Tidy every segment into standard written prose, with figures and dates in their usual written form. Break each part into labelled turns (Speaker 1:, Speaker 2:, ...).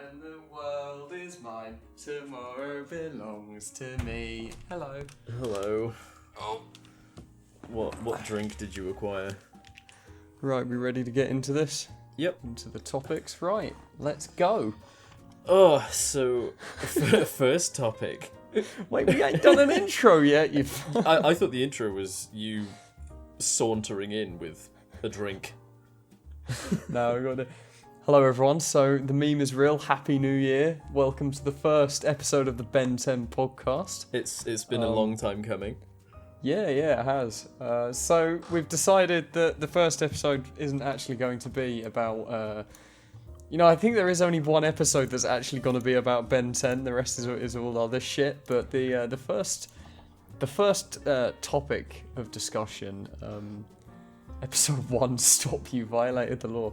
Speaker 1: When the world is mine, tomorrow belongs to me. Hello.
Speaker 2: Hello.
Speaker 1: Oh.
Speaker 2: What drink did you acquire?
Speaker 1: Right, we ready to get into this?
Speaker 2: Yep.
Speaker 1: Into the topics? Right, let's go.
Speaker 2: Oh, so first topic.
Speaker 1: Wait, we ain't done an intro yet, you...
Speaker 2: I thought the intro was you sauntering in with a drink.
Speaker 1: No, we got to... Hello everyone, so the meme is real. Happy New Year. Welcome to the first episode of the Ben 10 podcast.
Speaker 2: It's been a long time coming.
Speaker 1: Yeah, it has. So we've decided that the first episode isn't actually going to be about... I think there is only one episode that's actually going to be about Ben 10. The rest is all other shit. But the first topic of discussion, episode 1, Stop You Violated the Law.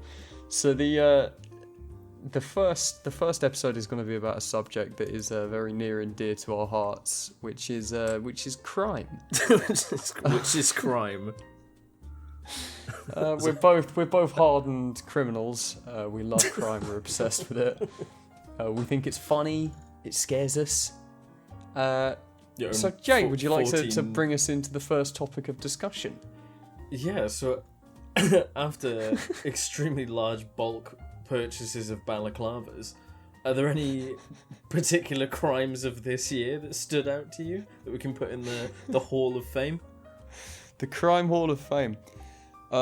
Speaker 1: So the first episode is going to be about a subject that is very near and dear to our hearts, which is crime.
Speaker 2: Which is crime.
Speaker 1: We're both hardened criminals. We love crime. We're obsessed with it. We think it's funny. It scares us. So Jay, would you like to bring us into the first topic of discussion?
Speaker 2: Yeah. So after extremely large bulk purchases of balaclavas, are there any particular crimes of this year that stood out to you that we can put in the Hall of Fame?
Speaker 1: The Crime Hall of Fame. We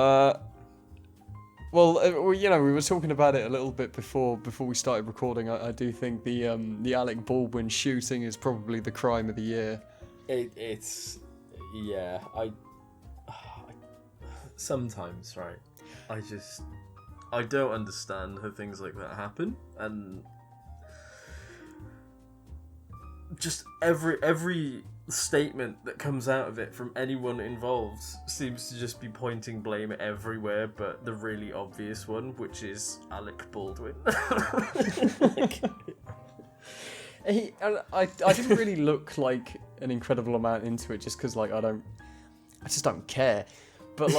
Speaker 1: were talking about it a little bit before we started recording. I do think the Alec Baldwin shooting is probably the crime of the year.
Speaker 2: Sometimes, right? I don't understand how things like that happen, and just every statement that comes out of it from anyone involved seems to just be pointing blame everywhere, but the really obvious one, which is Alec Baldwin.
Speaker 1: I didn't really look like an incredible amount into it, just because I just don't care. But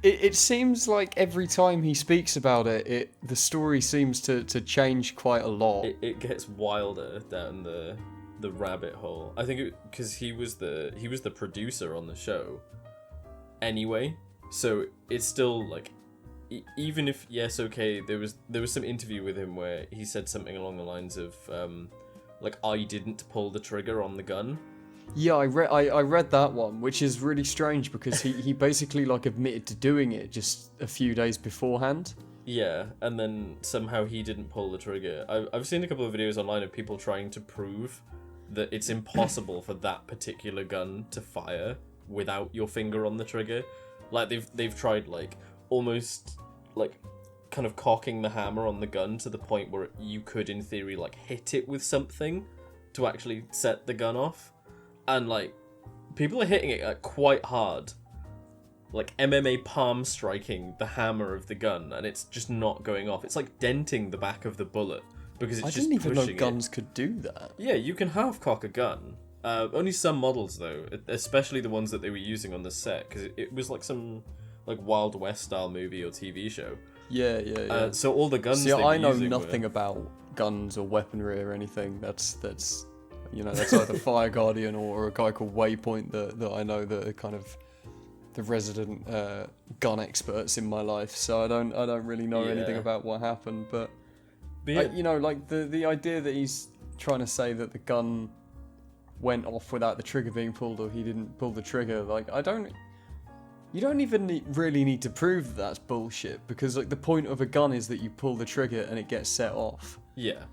Speaker 1: it seems like every time he speaks about it, the story seems to change quite a lot.
Speaker 2: It gets wilder down the rabbit hole. I think because he was the producer on the show anyway, so it's still even if there was some interview with him where he said something along the lines of I didn't pull the trigger on the gun.
Speaker 1: Yeah, I read that one, which is really strange because he basically admitted to doing it just a few days beforehand.
Speaker 2: Yeah, and then somehow he didn't pull the trigger. I've seen a couple of videos online of people trying to prove that it's impossible for that particular gun to fire without your finger on the trigger. They've tried almost kind of cocking the hammer on the gun to the point where you could in theory hit it with something to actually set the gun off. And people are hitting it quite hard, MMA palm striking the hammer of the gun, and it's just not going off. It's denting the back of the bullet because it's just pushing it. I didn't even know
Speaker 1: guns could do that.
Speaker 2: Yeah, you can half cock a gun. Only some models though, especially the ones that they were using on the set, because it was some Wild West style movie or TV show.
Speaker 1: Yeah.
Speaker 2: So all the guns.
Speaker 1: See, I know nothing about guns or weaponry or anything. That's either Fire Guardian or a guy called Waypoint that I know that are kind of the resident gun experts in my life. So I don't really know anything about what happened. But the idea that he's trying to say that the gun went off without the trigger being pulled, or he didn't pull the trigger. You don't even really need to prove that's bullshit, because the point of a gun is that you pull the trigger and it gets set off.
Speaker 2: Yeah.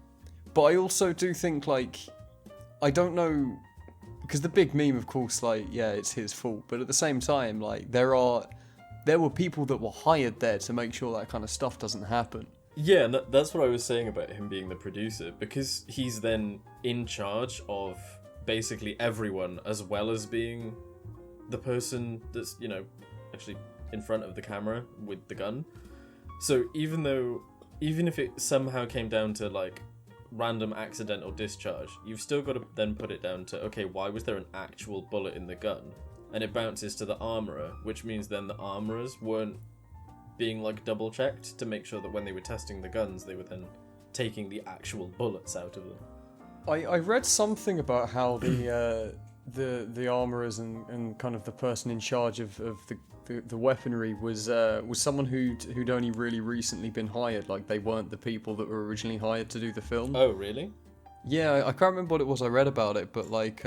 Speaker 1: But I also do think I don't know, because the big meme, of course, it's his fault. But at the same time, there were people that were hired there to make sure that kind of stuff doesn't happen.
Speaker 2: Yeah, and that's what I was saying about him being the producer, because he's then in charge of basically everyone, as well as being the person that's, actually in front of the camera with the gun. So even if it somehow came down to random accidental discharge, you've still got to then put it down to, okay, why was there an actual bullet in the gun? And it bounces to the armourer, which means then the armourers weren't being double checked to make sure that when they were testing the guns, they were then taking the actual bullets out of them.
Speaker 1: I read something about how the armourers and kind of the person in charge of the weaponry was someone who'd only really recently been hired. Like, they weren't the people that were originally hired to do the film.
Speaker 2: Oh, really?
Speaker 1: Yeah, I can't remember what it was I read about it, but like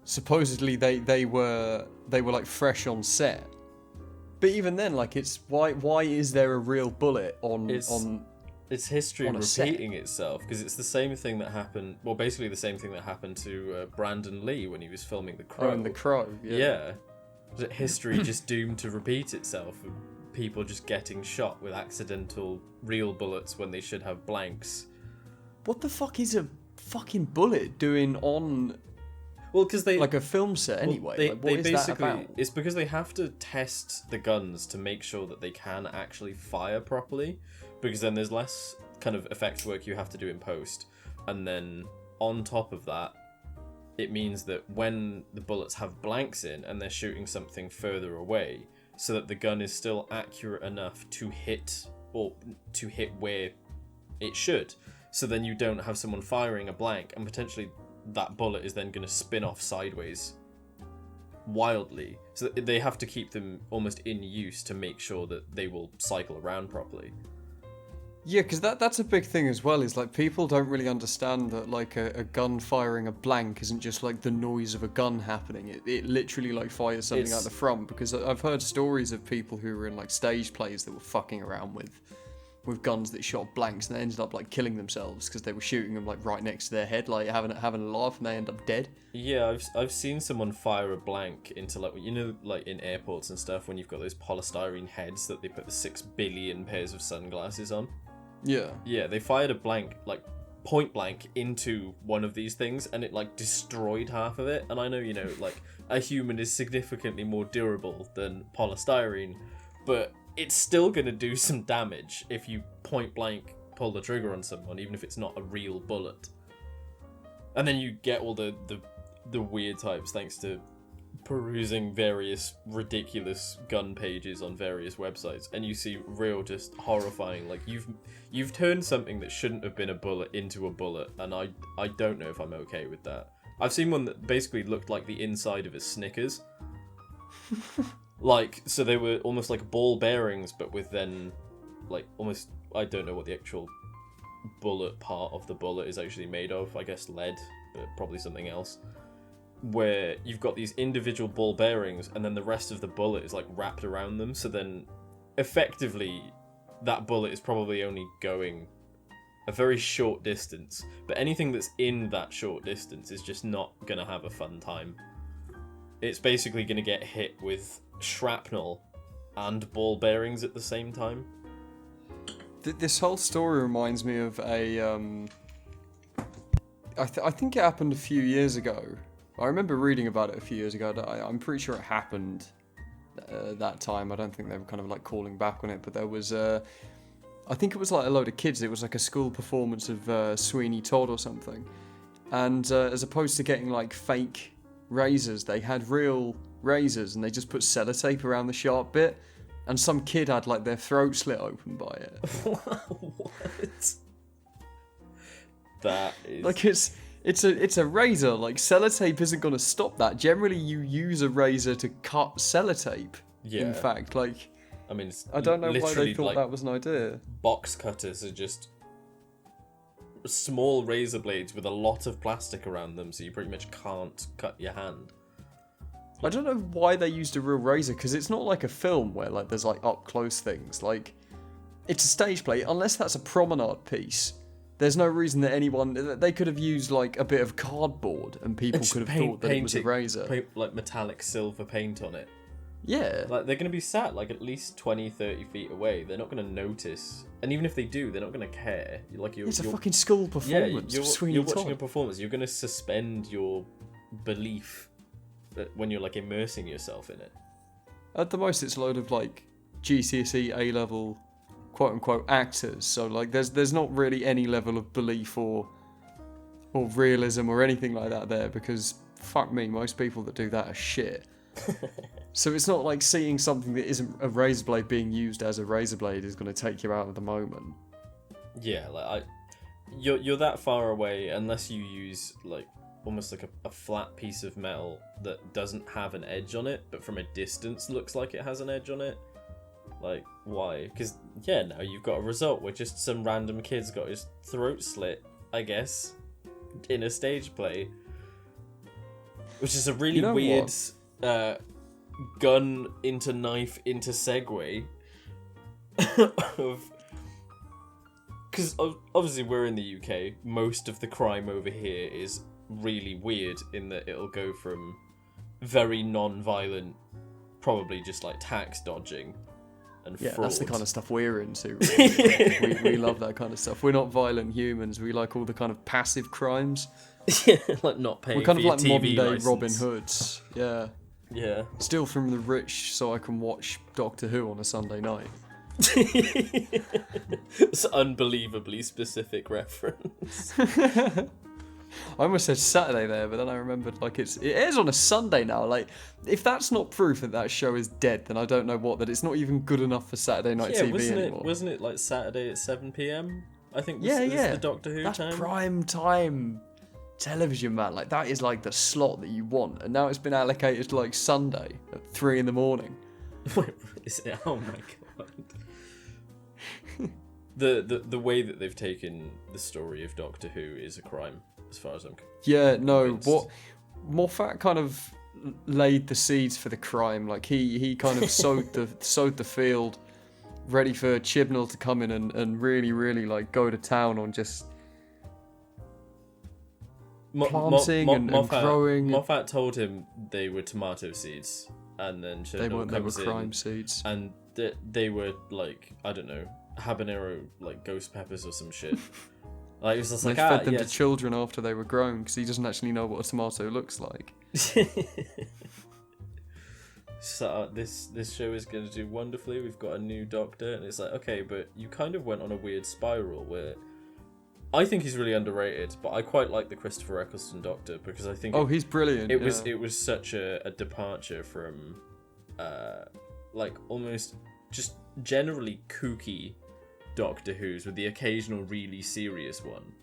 Speaker 1: supposedly they were like fresh on set. But even then, like, it's why is there a real bullet on
Speaker 2: It's history
Speaker 1: on a set?
Speaker 2: repeating itself, because it's the same thing that happened. Well, basically the same thing that happened to Brandon Lee when he was filming The Crow.
Speaker 1: Oh, and The Crow. Yeah.
Speaker 2: That history just doomed to repeat itself. People just getting shot with accidental real bullets when they should have blanks.
Speaker 1: What the fuck is a fucking bullet doing on?
Speaker 2: Well, because they
Speaker 1: like a film set anyway. Like, what is that about?
Speaker 2: It's because they have to test the guns to make sure that they can actually fire properly, because then there's less kind of effects work you have to do in post, and then on top of that, it means that when the bullets have blanks in and they're shooting something further away, so that the gun is still accurate enough to hit where it should. So then you don't have someone firing a blank and potentially that bullet is then going to spin off sideways wildly. So they have to keep them almost in use to make sure that they will cycle around properly.
Speaker 1: Yeah, because that's a big thing as well, is like people don't really understand that like a gun firing a blank isn't just like the noise of a gun happening. It literally like fires something out the front, because I've heard stories of people who were in like stage plays that were fucking around with guns that shot blanks, and they ended up like killing themselves because they were shooting them like right next to their head, like having a laugh, and they end up dead.
Speaker 2: Yeah, I've seen someone fire a blank into like, you know, like in airports and stuff when you've got those polystyrene heads that they put the 6 billion pairs of sunglasses on.
Speaker 1: Yeah.
Speaker 2: Yeah, they fired a blank, like point blank, into one of these things, and it like destroyed half of it. And I know, you know, like a human is significantly more durable than polystyrene, but it's still going to do some damage if you point blank pull the trigger on someone, even if it's not a real bullet. And then you get all the weird types thanks to perusing various ridiculous gun pages on various websites, and you see real just horrifying, like you've turned something that shouldn't have been a bullet into a bullet, and I don't know if I'm okay with that. I've seen one that basically looked like the inside of a Snickers. Like, so they were almost like ball bearings, but with then, like, almost, I don't know what the actual bullet part of the bullet is actually made of. I guess lead, but probably something else. Where you've got these individual ball bearings, and then the rest of the bullet is, like, wrapped around them. So then, effectively, that bullet is probably only going a very short distance. But anything that's in that short distance is just not going to have a fun time. It's basically going to get hit with shrapnel and ball bearings at the same time.
Speaker 1: This whole story reminds me of a I think it happened a few years ago. I remember reading about it a few years ago. I'm pretty sure it happened that time. I don't think they were kind of like calling back on it, but there was I think it was like a load of kids. It was like a school performance of Sweeney Todd or something, and as opposed to getting like fake razors, they had real razors, and they just put sellotape around the sharp bit, and some kid had like their throat slit open by it.
Speaker 2: What? That is
Speaker 1: like it's a razor. Like, sellotape isn't going to stop that. Generally, you use a razor to cut sellotape.
Speaker 2: Yeah.
Speaker 1: In fact, like,
Speaker 2: I mean,
Speaker 1: I don't know why they thought
Speaker 2: like,
Speaker 1: that was an idea.
Speaker 2: box cutters are just small razor blades with a lot of plastic around them, so you pretty much can't cut your hand.
Speaker 1: I don't know why they used a real razor, because it's not like a film where like there's like up close things. Like, it's a stage play. Unless that's a promenade piece, there's no reason that they could have used like a bit of cardboard, and people could have thought that it was a razor.
Speaker 2: Like metallic silver paint on it.
Speaker 1: Yeah.
Speaker 2: Like, they're going to be sat like at least 20, 30 feet away. They're not going to notice. And even if they do, they're not going to care.
Speaker 1: It's a fucking school performance.
Speaker 2: Yeah, you're watching a performance. You're going to suspend your belief when you're like immersing yourself in it.
Speaker 1: At the most, it's a load of like GCSE A-level quote-unquote actors. So like there's not really any level of belief or realism or anything like that there, because fuck me, most people that do that are shit. So it's not like seeing something that isn't a razor blade being used as a razor blade is going to take you out of the moment.
Speaker 2: Yeah, like you're that far away unless you use like almost like a flat piece of metal that doesn't have an edge on it, but from a distance looks like it has an edge on it. Like, why? Because now you've got a result where just some random kid's got his throat slit, I guess, in a stage play, which is a really weird gun into knife into segue of. Because obviously we're in the UK, most of the crime over here is really weird in that it'll go from very non-violent, probably just like tax dodging and fraud.
Speaker 1: That's the kind of stuff we're into. Really. we love that kind of stuff. We're not violent humans. We like all the kind of passive crimes.
Speaker 2: Like not paying.
Speaker 1: We're kind
Speaker 2: for
Speaker 1: of
Speaker 2: your
Speaker 1: like
Speaker 2: TV
Speaker 1: modern day
Speaker 2: license.
Speaker 1: Robin Hoods. Yeah.
Speaker 2: Yeah.
Speaker 1: Steal from the rich so I can watch Doctor Who on a Sunday night.
Speaker 2: It's an unbelievably specific reference.
Speaker 1: I almost said Saturday there, but then I remembered like it is on a Sunday now. Like, if that's not proof that show is dead, then I don't know what. That it's not even good enough for Saturday night TV anymore.
Speaker 2: Wasn't it like Saturday at 7 p.m? I think was the Doctor Who
Speaker 1: that's
Speaker 2: time.
Speaker 1: That's prime time television, man. Like, that is like the slot that you want, and now it's been allocated to like Sunday at 3 a.m.
Speaker 2: Wait, is it? Oh my god. The way that they've taken the story of Doctor Who is a crime, as far as I'm convinced.
Speaker 1: Yeah, no, what Moffat kind of laid the seeds for the crime. Like he kind of sowed the field, ready for Chibnall to come in and really like go to town on just planting and growing.
Speaker 2: Moffat told him they were tomato seeds, and then Chibnall
Speaker 1: they were crime seeds,
Speaker 2: and they were like, I don't know, habanero like ghost peppers or some shit. Like, it was just
Speaker 1: they
Speaker 2: like,
Speaker 1: fed them to children after they were grown because he doesn't actually know what a tomato looks like.
Speaker 2: So this show is going to do wonderfully. We've got a new Doctor, and it's like, okay, but you kind of went on a weird spiral where I think he's really underrated, but I quite like the Christopher Eccleston Doctor because I think
Speaker 1: he's brilliant.
Speaker 2: It was such a departure from like almost just generally kooky Doctor Who's with the occasional really serious one,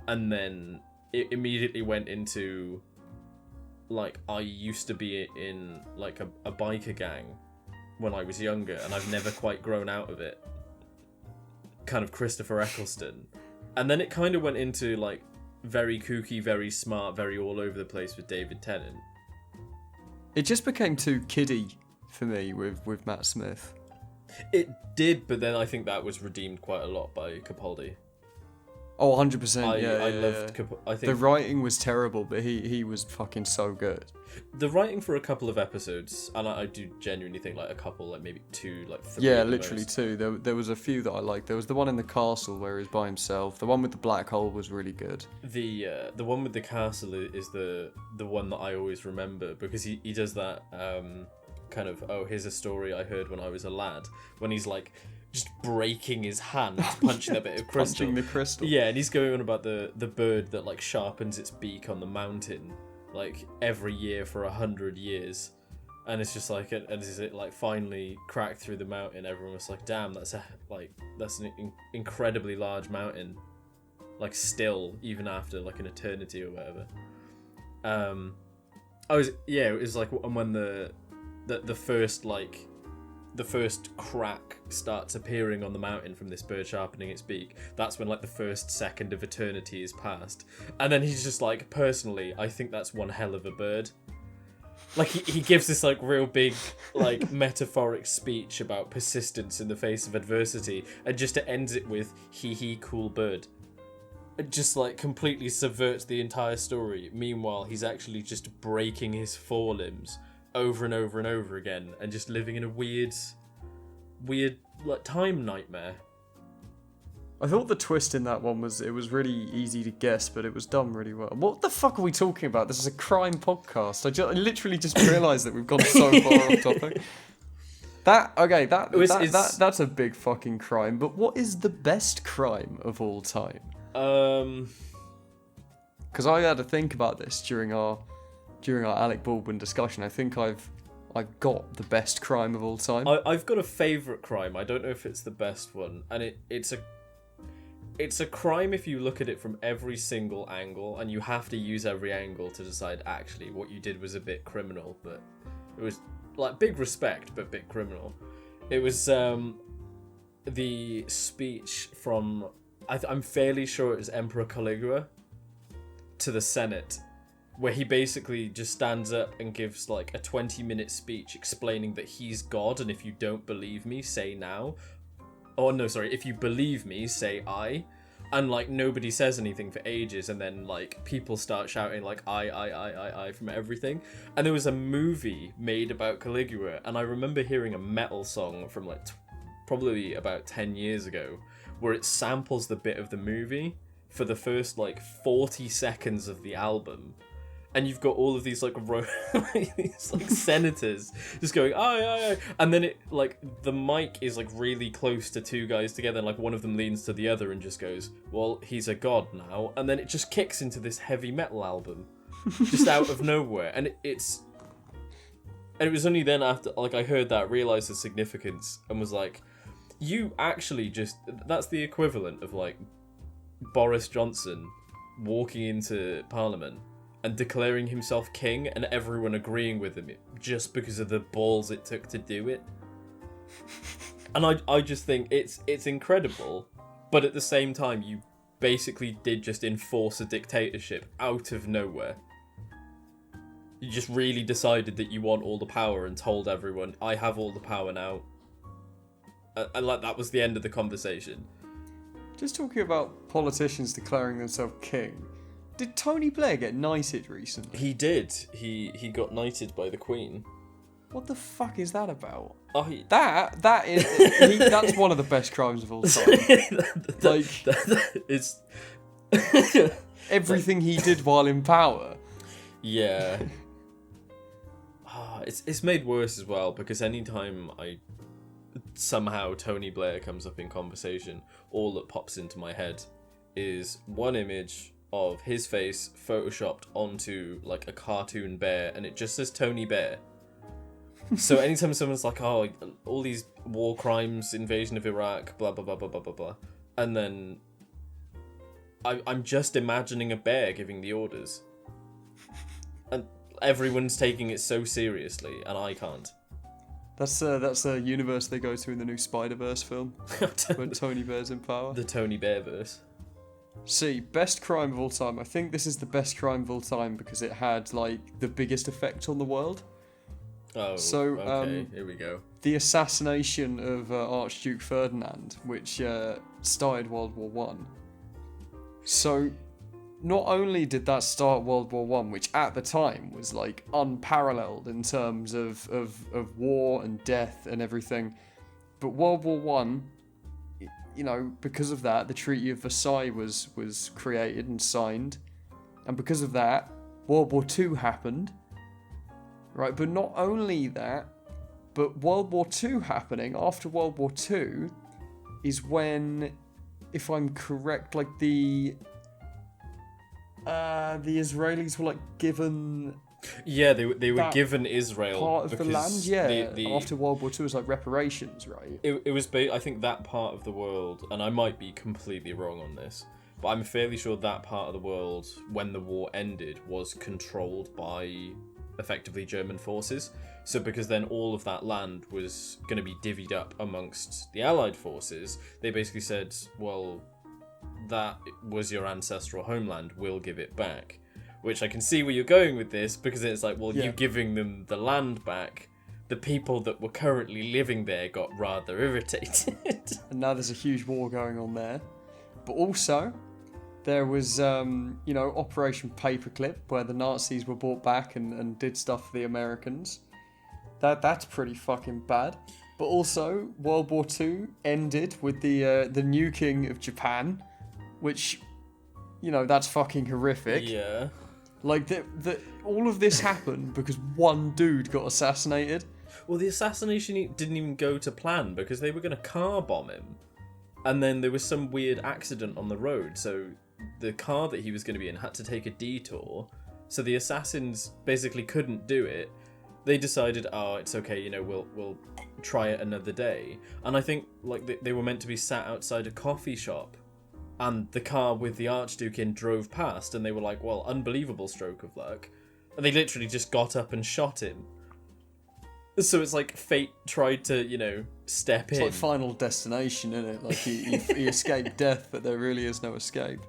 Speaker 2: and then it immediately went into like, I used to be in like a biker gang when I was younger, and I've never quite grown out of it. Kind of Christopher Eccleston. And then it kind of went into like very kooky, very smart, very all over the place with David Tennant.
Speaker 1: It just became too kiddie for me with Matt Smith.
Speaker 2: It did, but then I think that was redeemed quite a lot by Capaldi.
Speaker 1: Oh, 100%.
Speaker 2: I loved. I think
Speaker 1: the writing was terrible, but he was fucking so good.
Speaker 2: The writing for a couple of episodes, and I do genuinely think like a couple, like maybe 2, like 3.
Speaker 1: Yeah, literally 2. There was a few that I liked. There was the one in the castle where he was by himself. The one with the black hole was really good.
Speaker 2: The one with the castle is the one that I always remember because he does that kind of, oh, here's a story I heard when I was a lad, when he's like just breaking his hand, punching a bit of crystal.
Speaker 1: Punching the crystal.
Speaker 2: Yeah, and he's going on about the bird that like sharpens its beak on the mountain like every year for 100 years. And it's just like, and as it like finally cracked through the mountain, everyone was like, damn, that's an incredibly large mountain. Like still, even after like an eternity or whatever. It was like when the first crack starts appearing on the mountain from this bird sharpening its beak. That's when like the first second of eternity is passed. And then he's just like, personally, I think that's one hell of a bird. Like he gives this like real big like metaphoric speech about persistence in the face of adversity, and just to end it with hee cool bird. It just like completely subverts the entire story. Meanwhile, he's actually just breaking his forelimbs over and over and over again, and just living in a weird like time nightmare.
Speaker 1: I thought the twist in that one was really easy to guess, but it was done really well. What the fuck are we talking about? This is a crime podcast. I literally just realised that we've gone so far off topic. That's a big fucking crime. But what is the best crime of all time? Because I had to think about this during our Alec Baldwin discussion. I think I've got the best crime of all time.
Speaker 2: I've got a favourite crime. I don't know if it's the best one, and it's a crime if you look at it from every single angle, and you have to use every angle to decide actually what you did was a bit criminal, but it was like big respect, but bit criminal. It was the speech from I'm fairly sure it was Emperor Caligula to the Senate, where he basically just stands up and gives like a 20-minute speech explaining that he's God, and if you don't believe me, say now. Oh no, sorry, if you believe me, say I. And like nobody says anything for ages, and then like people start shouting like I from everything. And there was a movie made about Caligula, and I remember hearing a metal song from like probably about 10 years ago, where it samples the bit of the movie for the first like 40 seconds of the album. And you've got all of these like these like senators just going aye, and then it like the mic is like really close to two guys together, and like one of them leans to the other and just goes, well, he's a god now, and then it just kicks into this heavy metal album just out of nowhere. And it was only then after like I heard that, realized the significance, and was like, you actually just, that's the equivalent of like Boris Johnson walking into Parliament and declaring himself king and everyone agreeing with him just because of the balls it took to do it. And I just think it's incredible, but at the same time you basically did just enforce a dictatorship out of nowhere. You just really decided that you want all the power and told everyone, I have all the power now. And like that was the end of the conversation.
Speaker 1: Just talking about politicians declaring themselves king. Did Tony Blair get knighted recently?
Speaker 2: He did. He got knighted by the Queen.
Speaker 1: What the fuck is that about?
Speaker 2: Oh,
Speaker 1: that's one of the best crimes of all time.
Speaker 2: It's
Speaker 1: everything he did while in power.
Speaker 2: Yeah. It's made worse as well, because anytime somehow Tony Blair comes up in conversation, all that pops into my head is one image of his face photoshopped onto like a cartoon bear, and it just says Tony Bear. So anytime someone's like, oh, all these war crimes, invasion of Iraq, blah blah blah blah blah blah blah, and then I'm just imagining a bear giving the orders, and everyone's taking it so seriously, and I can't.
Speaker 1: That's a universe they go to in the new Spider-Verse film, when Tony Bear's in power.
Speaker 2: The Tony Bear-verse.
Speaker 1: See, best crime of all time. I think this is the best crime of all time because it had like the biggest effect on the world.
Speaker 2: Oh, so okay, here we go.
Speaker 1: The assassination of Archduke Ferdinand, which started World War One. So, not only did that start World War One, which at the time was like unparalleled in terms of war and death and everything, but World War One, you know, because of that, the Treaty of Versailles was created and signed, and because of that, World War Two happened. Right, but not only that, but World War Two happening after World War Two is when, if I'm correct, like the Israelis were like given.
Speaker 2: Yeah, they were given Israel
Speaker 1: part of the land. Yeah,
Speaker 2: the
Speaker 1: after World War Two was like reparations, right?
Speaker 2: It was. I think that part of the world, and I might be completely wrong on this, but I'm fairly sure that part of the world, when the war ended, was controlled by effectively German forces. So because then all of that land was going to be divvied up amongst the Allied forces, they basically said, well, that was your ancestral homeland, we'll give it back. Which I can see where you're going with this, because it's like, well, you giving them the land back, the people that were currently living there got rather irritated.
Speaker 1: And now there's a huge war going on there. But also, there was, Operation Paperclip, where the Nazis were brought back and did stuff for the Americans. That's pretty fucking bad. But also, World War II ended with the nuking of Japan, which, that's fucking horrific.
Speaker 2: Yeah.
Speaker 1: Like, all of this happened because one dude got assassinated.
Speaker 2: Well, the assassination didn't even go to plan, because they were going to car bomb him. And then there was some weird accident on the road, so the car that he was going to be in had to take a detour, so the assassins basically couldn't do it. They decided, oh, it's okay, we'll try it another day. And I think like they were meant to be sat outside a coffee shop and the car with the Archduke in drove past, and they were like, well, unbelievable stroke of luck. And they literally just got up and shot him. So it's like fate tried to, you know, step in.
Speaker 1: It's like Final Destination, isn't it? Like he escaped death, but there really is no escape.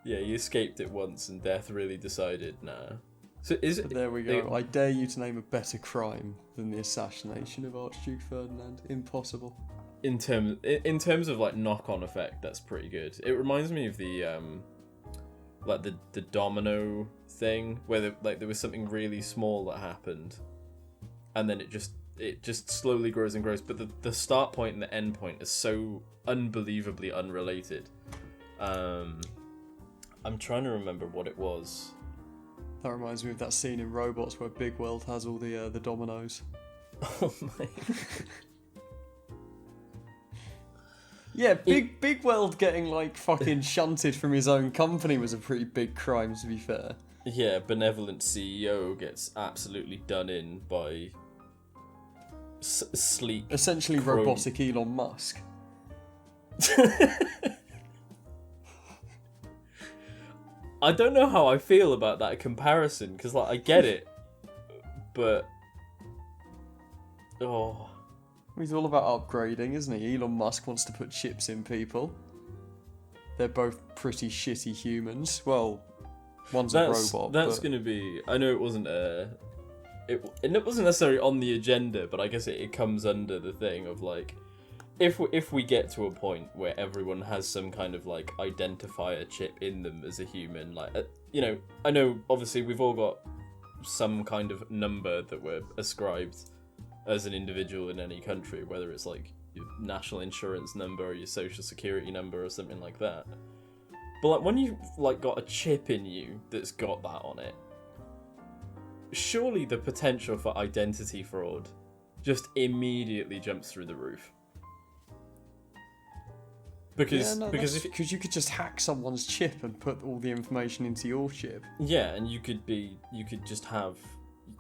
Speaker 2: Yeah, he escaped it once, and death really decided, nah. So
Speaker 1: but there we go. I dare you to name a better crime than the assassination of Archduke Ferdinand. Impossible.
Speaker 2: In terms of like knock-on effect, that's pretty good. It reminds me of the like the domino thing, where there was something really small that happened, and then it just slowly grows and grows. But the start point and the end point is so unbelievably unrelated. I'm trying to remember what it was.
Speaker 1: That reminds me of that scene in Robots where Big Weld has all the dominoes.
Speaker 2: Oh my.
Speaker 1: Yeah, Big Weld getting like fucking shunted from his own company was a pretty big crime, to be fair.
Speaker 2: Yeah, benevolent CEO gets absolutely done in by sleek.
Speaker 1: Essentially robotic Elon Musk.
Speaker 2: I don't know how I feel about that comparison, because like I get it, but
Speaker 1: He's all about upgrading, isn't he? Elon Musk wants to put chips in people. They're both pretty shitty humans. Well, one's a robot.
Speaker 2: That's going to be... I know it wasn't it wasn't necessarily on the agenda, but I guess it comes under the thing of like, if we get to a point where everyone has some kind of like identifier chip in them as a human, like you know, I know obviously we've all got some kind of number that we're ascribed as an individual in any country, whether it's like your national insurance number or your social security number or something like that. But like when you've like got a chip in you that's got that on it, surely the potential for identity fraud just immediately jumps through the roof. Because
Speaker 1: you could just hack someone's chip and put all the information into your chip.
Speaker 2: Yeah, and you could just have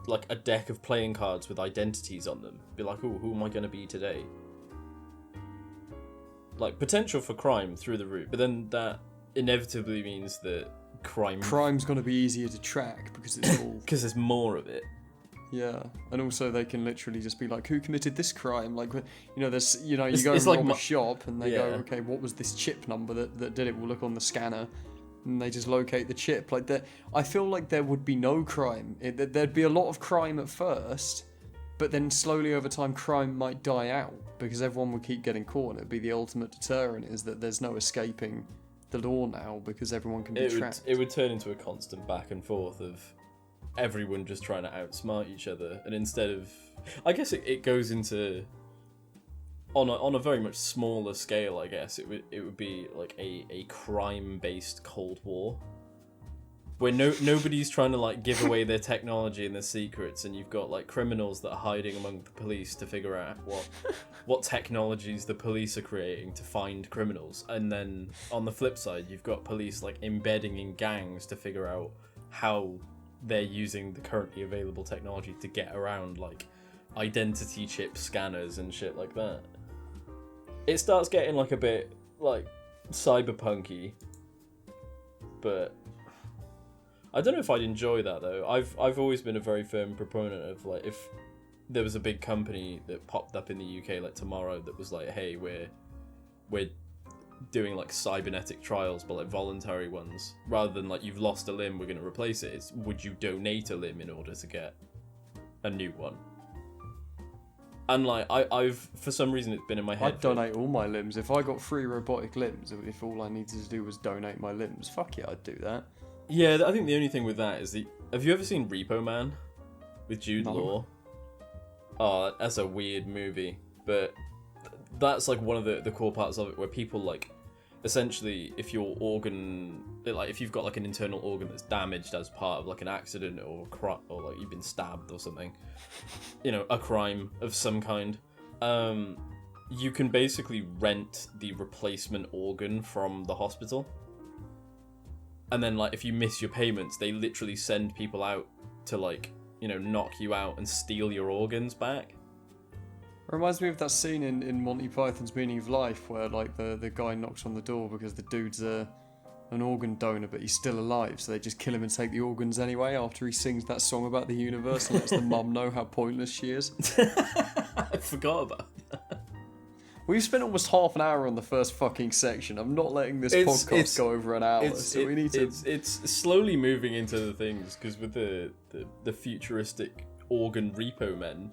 Speaker 2: like a deck of playing cards with identities on them. Be like, oh, who am I going to be today? Like, potential for crime through the roof. But then that inevitably means that crime's
Speaker 1: going to be easier to track because it's all...
Speaker 2: Because there's more of it.
Speaker 1: Yeah, and also they can literally just be like, who committed this crime? Like, you know, there's, you know, you go and rob a shop and they go, okay, what was this chip number that did it? We'll look on the scanner. And they just locate the chip. Like that, I feel like there would be no crime. There'd be a lot of crime at first, but then slowly over time, crime might die out because everyone would keep getting caught. And it'd be the ultimate deterrent is that there's no escaping the law now because everyone can be tracked.
Speaker 2: It would turn into a constant back and forth of everyone just trying to outsmart each other, and instead of, I guess it goes into. On a very much smaller scale, I guess it would be like a crime-based Cold War, where nobody's trying to like give away their technology and their secrets, and you've got like criminals that are hiding among the police to figure out what technologies the police are creating to find criminals, and then on the flip side, you've got police like embedding in gangs to figure out how they're using the currently available technology to get around like identity chip scanners and shit like that. It starts getting like a bit like cyberpunky, but I don't know if I'd enjoy that though. I've always been a very firm proponent of like, if there was a big company that popped up in the UK like tomorrow that was like, hey, we're doing like cybernetic trials, but like voluntary ones, rather than like you've lost a limb, we're going to replace it. It's, would you donate a limb in order to get a new one? And like I've for some reason it's been in my head.
Speaker 1: I'd donate all my limbs if I got 3 robotic limbs. If all I needed to do was donate my limbs, fuck yeah, I'd do that.
Speaker 2: Yeah, I think the only thing with that is have you ever seen Repo Man with Jude Law? Oh, that's a weird movie, but that's like one of the core parts of it, where people like, essentially, if your organ, like if you've got like an internal organ that's damaged as part of like an accident or like you've been stabbed or something, you know, a crime of some kind, you can basically rent the replacement organ from the hospital. And then like if you miss your payments, they literally send people out to like, you know, knock you out and steal your organs back.
Speaker 1: Reminds me of that scene in Monty Python's Meaning of Life where like the guy knocks on the door because the dude's an organ donor but he's still alive, so they just kill him and take the organs anyway after he sings that song about the universe and lets the mum know how pointless she is.
Speaker 2: I forgot about that.
Speaker 1: We've spent almost half an hour on the first fucking section. I'm not letting this podcast go over an hour, so we need to...
Speaker 2: It's slowly moving into the things, because with the futuristic organ repo men,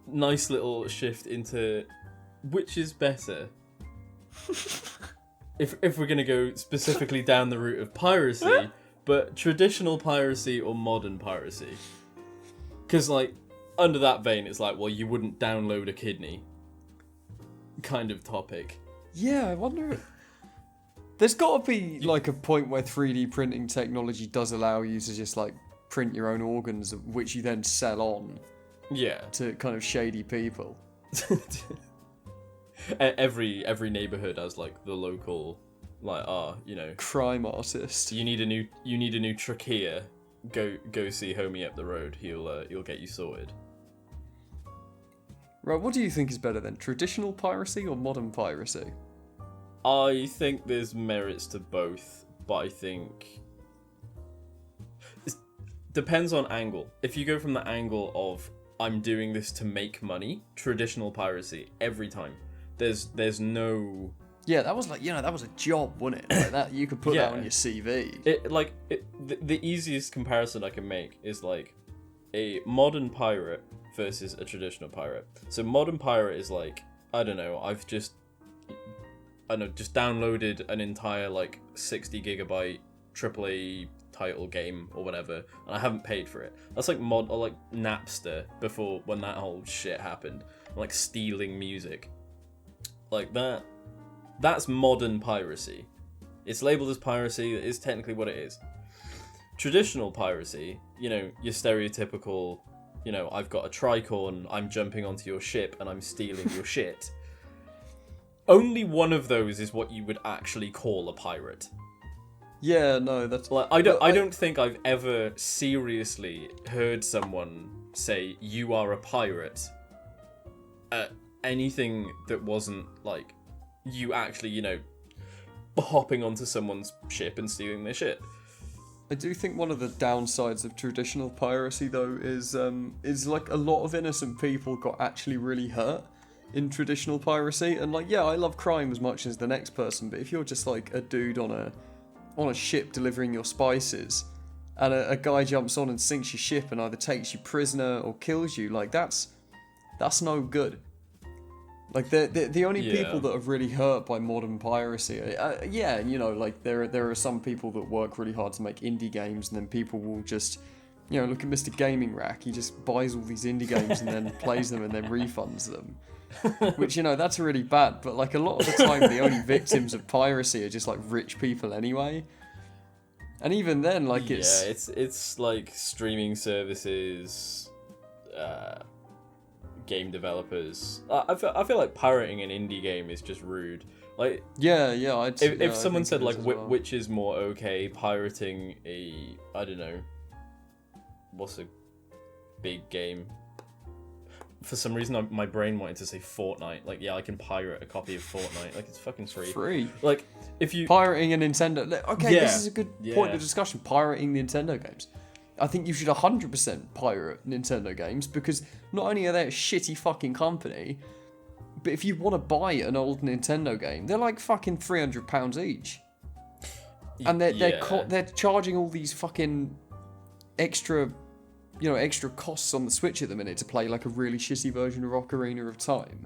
Speaker 2: nice little shift into which is better. if we're going to go specifically down the route of piracy, but traditional piracy or modern piracy. Because, like, under that vein, it's like, well, you wouldn't download a kidney kind of topic.
Speaker 1: Yeah, I wonder... There's got to be, like, a point where 3D printing technology does allow you to just, like, print your own organs, which you then sell on.
Speaker 2: Yeah.
Speaker 1: To kind of shady people.
Speaker 2: Every neighborhood has like the local, like,
Speaker 1: crime artist.
Speaker 2: You need a new trachea. Go see homie up the road. He'll get you sorted.
Speaker 1: Right, what do you think is better then? Traditional piracy or modern piracy?
Speaker 2: I think there's merits to both, but I think it depends on angle. If you go from the angle of I'm doing this to make money, traditional piracy every time. There's no...
Speaker 1: Yeah, that was like, that was a job, wasn't it? Like that, you could put that on your CV.
Speaker 2: The easiest comparison I can make is like a modern pirate versus a traditional pirate. So modern pirate is like, I don't know, just downloaded an entire like 60 gigabyte AAA title game or whatever, and I haven't paid for it. That's like or like Napster before, when that whole shit happened, like stealing music. Like that's modern piracy. It's labeled as piracy, it is technically what it is. Traditional piracy, your stereotypical, I've got a tricorn, I'm jumping onto your ship and I'm stealing your shit. Only one of those is what you would actually call a pirate.
Speaker 1: Yeah, no, that's...
Speaker 2: Like, I don't think I've ever seriously heard someone say, you are a pirate, at anything that wasn't, like, you actually, hopping onto someone's ship and stealing their shit.
Speaker 1: I do think one of the downsides of traditional piracy, though, is like, a lot of innocent people got actually really hurt in traditional piracy, and, like, yeah, I love crime as much as the next person, but if you're just, like, a dude on a ship delivering your spices, and a guy jumps on and sinks your ship and either takes you prisoner or kills you, like, that's no good. Like, the only people that are really hurt by modern piracy, like, there are some people that work really hard to make indie games, and then people will just, look at Mr. Gaming Rack, he just buys all these indie games and then plays them and then refunds them. Which, that's really bad, but like a lot of the time the only victims of piracy are just like rich people anyway. And even then, like
Speaker 2: it's like streaming services, game developers. I feel like pirating an indie game is just rude. Like if someone said like which is more okay, pirating a, I don't know, what's a big game? For some reason, my brain wanted to say Fortnite. Like, yeah, I can pirate a copy of Fortnite. Like, it's fucking free. Like, if you... Pirating
Speaker 1: a Nintendo... Okay, this is a good point of discussion. Pirating Nintendo games. I think you should 100% pirate Nintendo games, because not only are they a shitty fucking company, but if you want to buy an old Nintendo game, they're like fucking £300 each. And they're charging all these fucking extra costs on the Switch at the minute to play like a really shitty version of Ocarina of Time,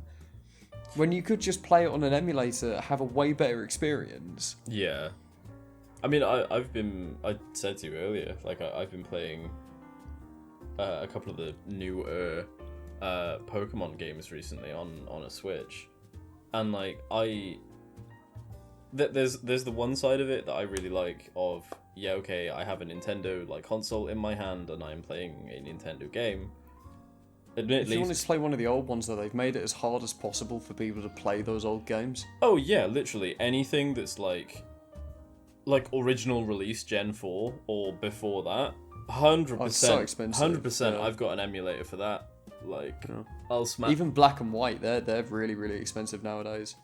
Speaker 1: when you could just play it on an emulator, have a way better experience.
Speaker 2: Yeah. I mean, I said to you earlier, like, I've been playing a couple of the newer Pokemon games recently on a Switch, and like, there's the one side of it that I really like of, yeah, okay, I have a Nintendo like console in my hand and I'm playing a Nintendo game. Admittedly,
Speaker 1: if you want to play one of the old ones, though, they've made it as hard as possible for people to play those old games.
Speaker 2: Oh yeah, literally anything that's like original release Gen 4 or before that, 100%.
Speaker 1: Oh, it's so expensive.
Speaker 2: 100%. Yeah. I've got an emulator for that. Like,
Speaker 1: Yeah.
Speaker 2: I'll smash.
Speaker 1: Even black and white, they're really, really expensive nowadays.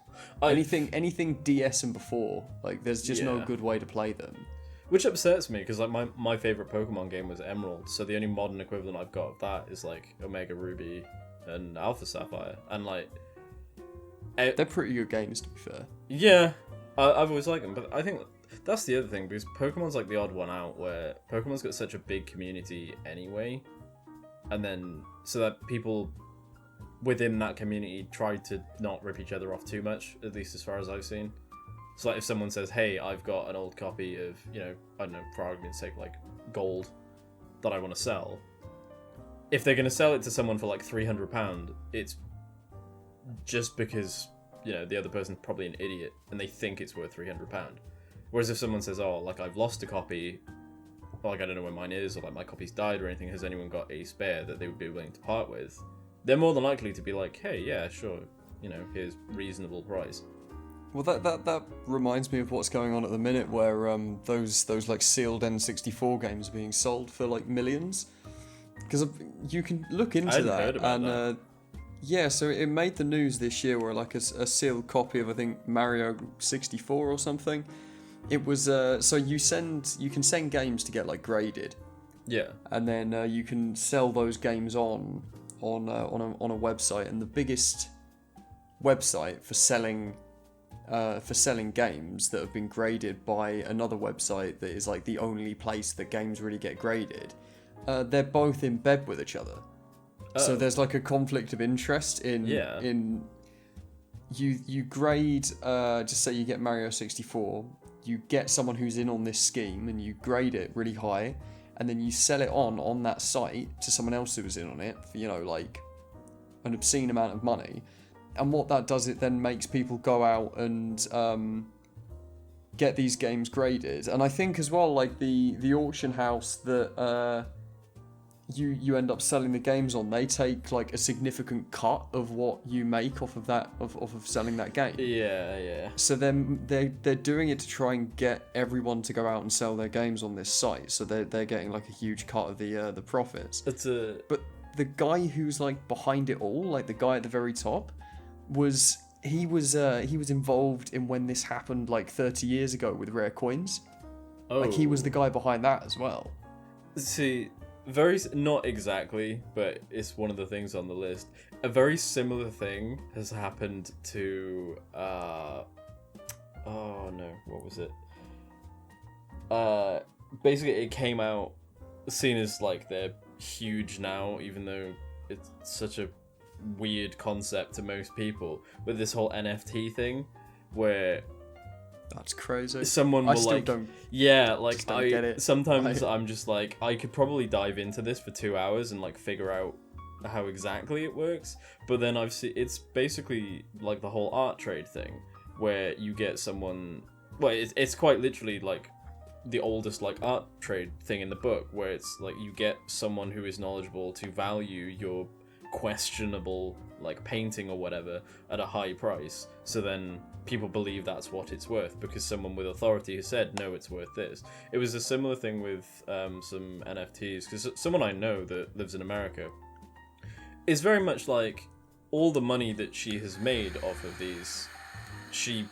Speaker 1: Anything DS and before, like, there's just no good way to play them.
Speaker 2: Which upsets me, because like my favorite Pokemon game was Emerald, so the only modern equivalent I've got of that is like Omega Ruby and Alpha Sapphire, and like
Speaker 1: they're pretty good games, to be fair.
Speaker 2: Yeah, I've always liked them, but I think that's the other thing, because Pokemon's like the odd one out, where Pokemon's got such a big community anyway, and then so that people within that community try to not rip each other off too much, at least as far as I've seen. So like if someone says, hey, I've got an old copy of, you know, I don't know, for argument's sake, like gold that I want to sell, if they're going to sell it to someone for like £300, it's just because, you know, the other person's probably an idiot and they think it's worth £300. Whereas if someone says, oh, like I've lost a copy, or like I don't know where mine is, or like my copy's died or anything, has anyone got a spare that they would be willing to part with? They're more than likely to be like, hey, yeah, sure, you know, here's reasonable price.
Speaker 1: Well, that reminds me of what's going on at the minute, where those like sealed N64 games are being sold for like millions, because you can look into that.
Speaker 2: Heard about that.
Speaker 1: Yeah, so it made the news this year, where like a sealed copy of, I think, Mario 64 or something. It was so you can send games to get like graded.
Speaker 2: Yeah. And
Speaker 1: then you can sell those games on a website, and the biggest website for selling games that have been graded by another website that is like the only place that games really get graded, they're both in bed with each other. So there's like a conflict of interest in you grade, just say you get Mario 64, you get someone who's in on this scheme and you grade it really high, and then you sell it on that site to someone else who was in on it for, you know, like an obscene amount of money. And what that does, it then makes people go out and get these games graded. And I think as well, like the auction house that you end up selling the games on, they take like a significant cut of what you make off of that of selling that game.
Speaker 2: Yeah.
Speaker 1: So then they're doing it to try and get everyone to go out and sell their games on this site. So they're getting like a huge cut of the profits. But the guy who's like behind it all, like the guy at the very top, was involved in when this happened like 30 years ago with Rare Coins. Like he was the guy behind that as well.
Speaker 2: See, not exactly, but it's one of the things on the list. A very similar thing has happened to what was it? Basically it came out, seen as like they're huge now, even though it's such a weird concept to most people, with this whole NFT thing, where
Speaker 1: that's crazy.
Speaker 2: Someone will I
Speaker 1: still don't get it.
Speaker 2: Sometimes I'm just like, I could probably dive into this for 2 hours and like figure out how exactly it works, but then I've seen it's basically like the whole art trade thing, where you get someone, well, it's quite literally like the oldest like art trade thing in the book, where it's like you get someone who is knowledgeable to value your questionable like painting or whatever at a high price, so then people believe that's what it's worth because someone with authority has said no, it's worth this. It was a similar thing with some NFTs, because someone I know that lives in America is very much like, all the money that she has made off of these, she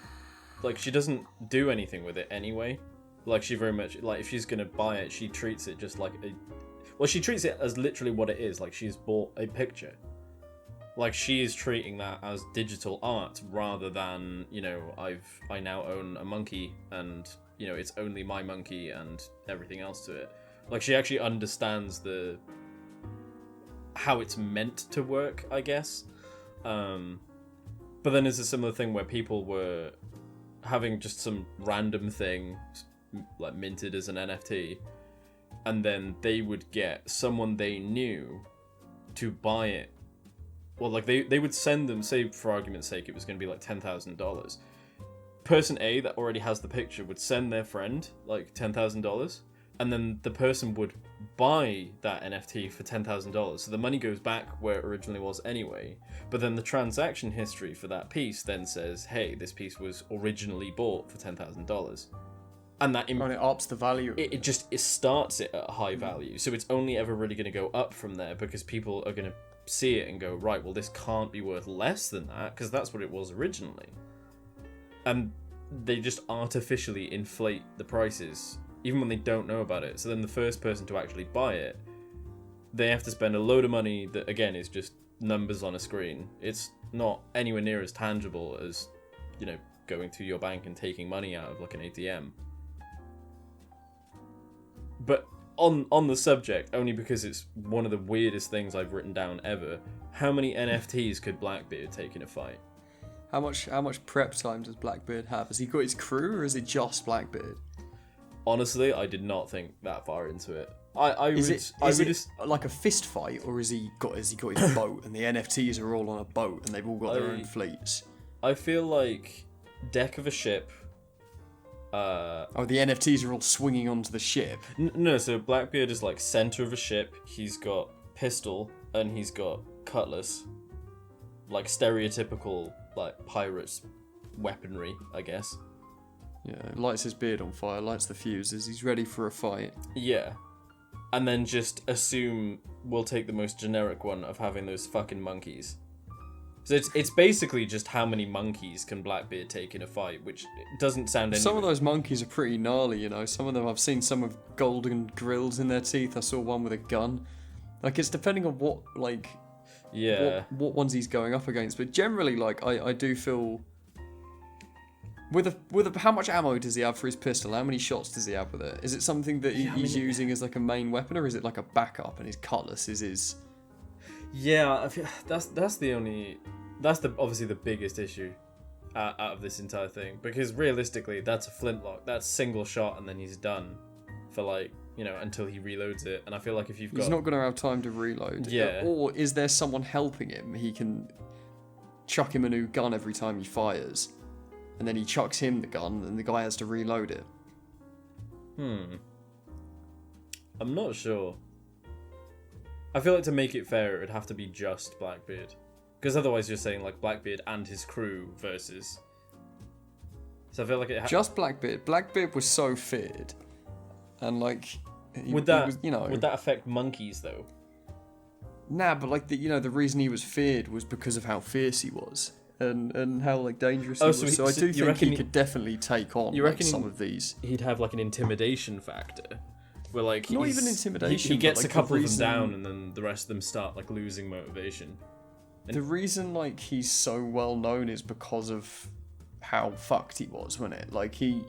Speaker 2: doesn't do anything with it anyway. Like, she very much, like, if she's gonna buy it, she treats it just like she treats it as literally what it is, like she's bought a picture. Like, she is treating that as digital art rather than, you know, I now own a monkey and, you know, it's only my monkey and everything else to it. Like, she actually understands how it's meant to work, I guess. But then there's a similar thing where people were having just some random thing like minted as an NFT, and then they would get someone they knew to buy it. Well, like they would send them, say for argument's sake, it was going to be like $10,000. Person A that already has the picture would send their friend like $10,000, and then the person would buy that NFT for $10,000. So the money goes back where it originally was anyway. But then the transaction history for that piece then says, hey, this piece was originally bought for $10,000. And that
Speaker 1: it ups the value.
Speaker 2: It starts it at a high value, so it's only ever really going to go up from there, because people are going to see it and go, right, well, this can't be worth less than that, because that's what it was originally. And they just artificially inflate the prices, even when they don't know about it. So then the first person to actually buy it, they have to spend a load of money that, again, is just numbers on a screen. It's not anywhere near as tangible as, you know, going to your bank and taking money out of like an ATM. But on the subject, only because it's one of the weirdest things I've written down ever, how many NFTs could Blackbeard take in a fight?
Speaker 1: How much prep time does Blackbeard have? Has he got his crew, or is it just Blackbeard?
Speaker 2: Honestly, I did not think that far into it.
Speaker 1: Is it like a fist fight, or has he got his boat and the NFTs are all on a boat and they've all got their own fleets?
Speaker 2: I feel like deck of a ship.
Speaker 1: The NFTs are all swinging onto the ship.
Speaker 2: No, so Blackbeard is like center of a ship. He's got pistol and he's got cutlass, like stereotypical like pirates weaponry, I guess.
Speaker 1: Yeah, lights his beard on fire, lights the fuses. He's ready for a fight.
Speaker 2: Yeah. And then just assume we'll take the most generic one of having those fucking monkeys. So it's basically just how many monkeys can Blackbeard take in a fight, which doesn't sound
Speaker 1: Some of those monkeys are pretty gnarly, you know. Some of them, I've seen some with golden grills in their teeth. I saw one with a gun. Like, it's depending on what ones he's going up against. But generally, like, I do feel... How much ammo does he have for his pistol? How many shots does he have with it? Is it something that he's using as like a main weapon, or is it like a backup and his cutlass is his...
Speaker 2: Yeah, I feel that's obviously the biggest issue out of this entire thing, because realistically that's a flintlock, that's single shot and then he's done for, like, you know, until he reloads it. And I feel like if you've got...
Speaker 1: He's not going to have time to reload.
Speaker 2: Yeah.
Speaker 1: Or is there someone helping him? He can chuck him a new gun every time he fires, and then he chucks him the gun and the guy has to reload it.
Speaker 2: I'm not sure. I feel like to make it fair, it would have to be just Blackbeard. Because otherwise you're saying, like, Blackbeard and his crew versus... So I feel like it...
Speaker 1: Just Blackbeard. Blackbeard was so feared. And, like...
Speaker 2: Would that affect monkeys, though?
Speaker 1: Nah, but, like, the reason he was feared was because of how fierce he was. And how, like, dangerous he was. So I do think he could definitely take on some of these.
Speaker 2: He'd have, like, an intimidation factor. Where, like,
Speaker 1: not even intimidation.
Speaker 2: He gets
Speaker 1: like,
Speaker 2: a couple of them down, and then the rest of them start, like, losing motivation.
Speaker 1: The reason, like, he's so well known is because of how fucked he was, wasn't it? Like, he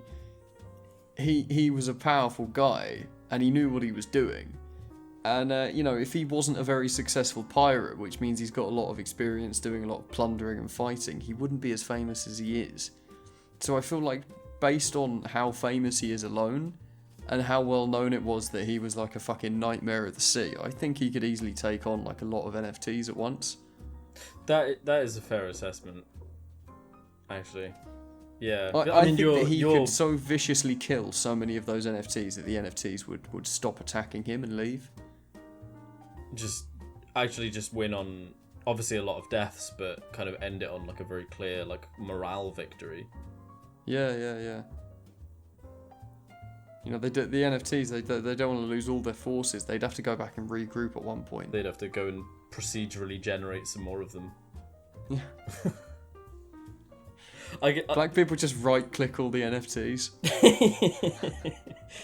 Speaker 1: was a powerful guy, and he knew what he was doing. And, if he wasn't a very successful pirate, which means he's got a lot of experience doing a lot of plundering and fighting, he wouldn't be as famous as he is. So I feel like, based on how famous he is alone, and how well known it was that he was like a fucking nightmare of the sea, I think he could easily take on, like, a lot of NFTs at once.
Speaker 2: That is a fair assessment, actually. Yeah,
Speaker 1: I think that he could so viciously kill so many of those NFTs that the NFTs would stop attacking him and leave.
Speaker 2: Just win on, obviously, a lot of deaths, but kind of end it on, like, a very clear, like, morale victory.
Speaker 1: Yeah. You know, the NFTs, they don't want to lose all their forces. They'd have to go back and regroup at one point.
Speaker 2: They'd have to go and procedurally generate some more of them.
Speaker 1: Yeah. Blackbeard would just right-click all the NFTs.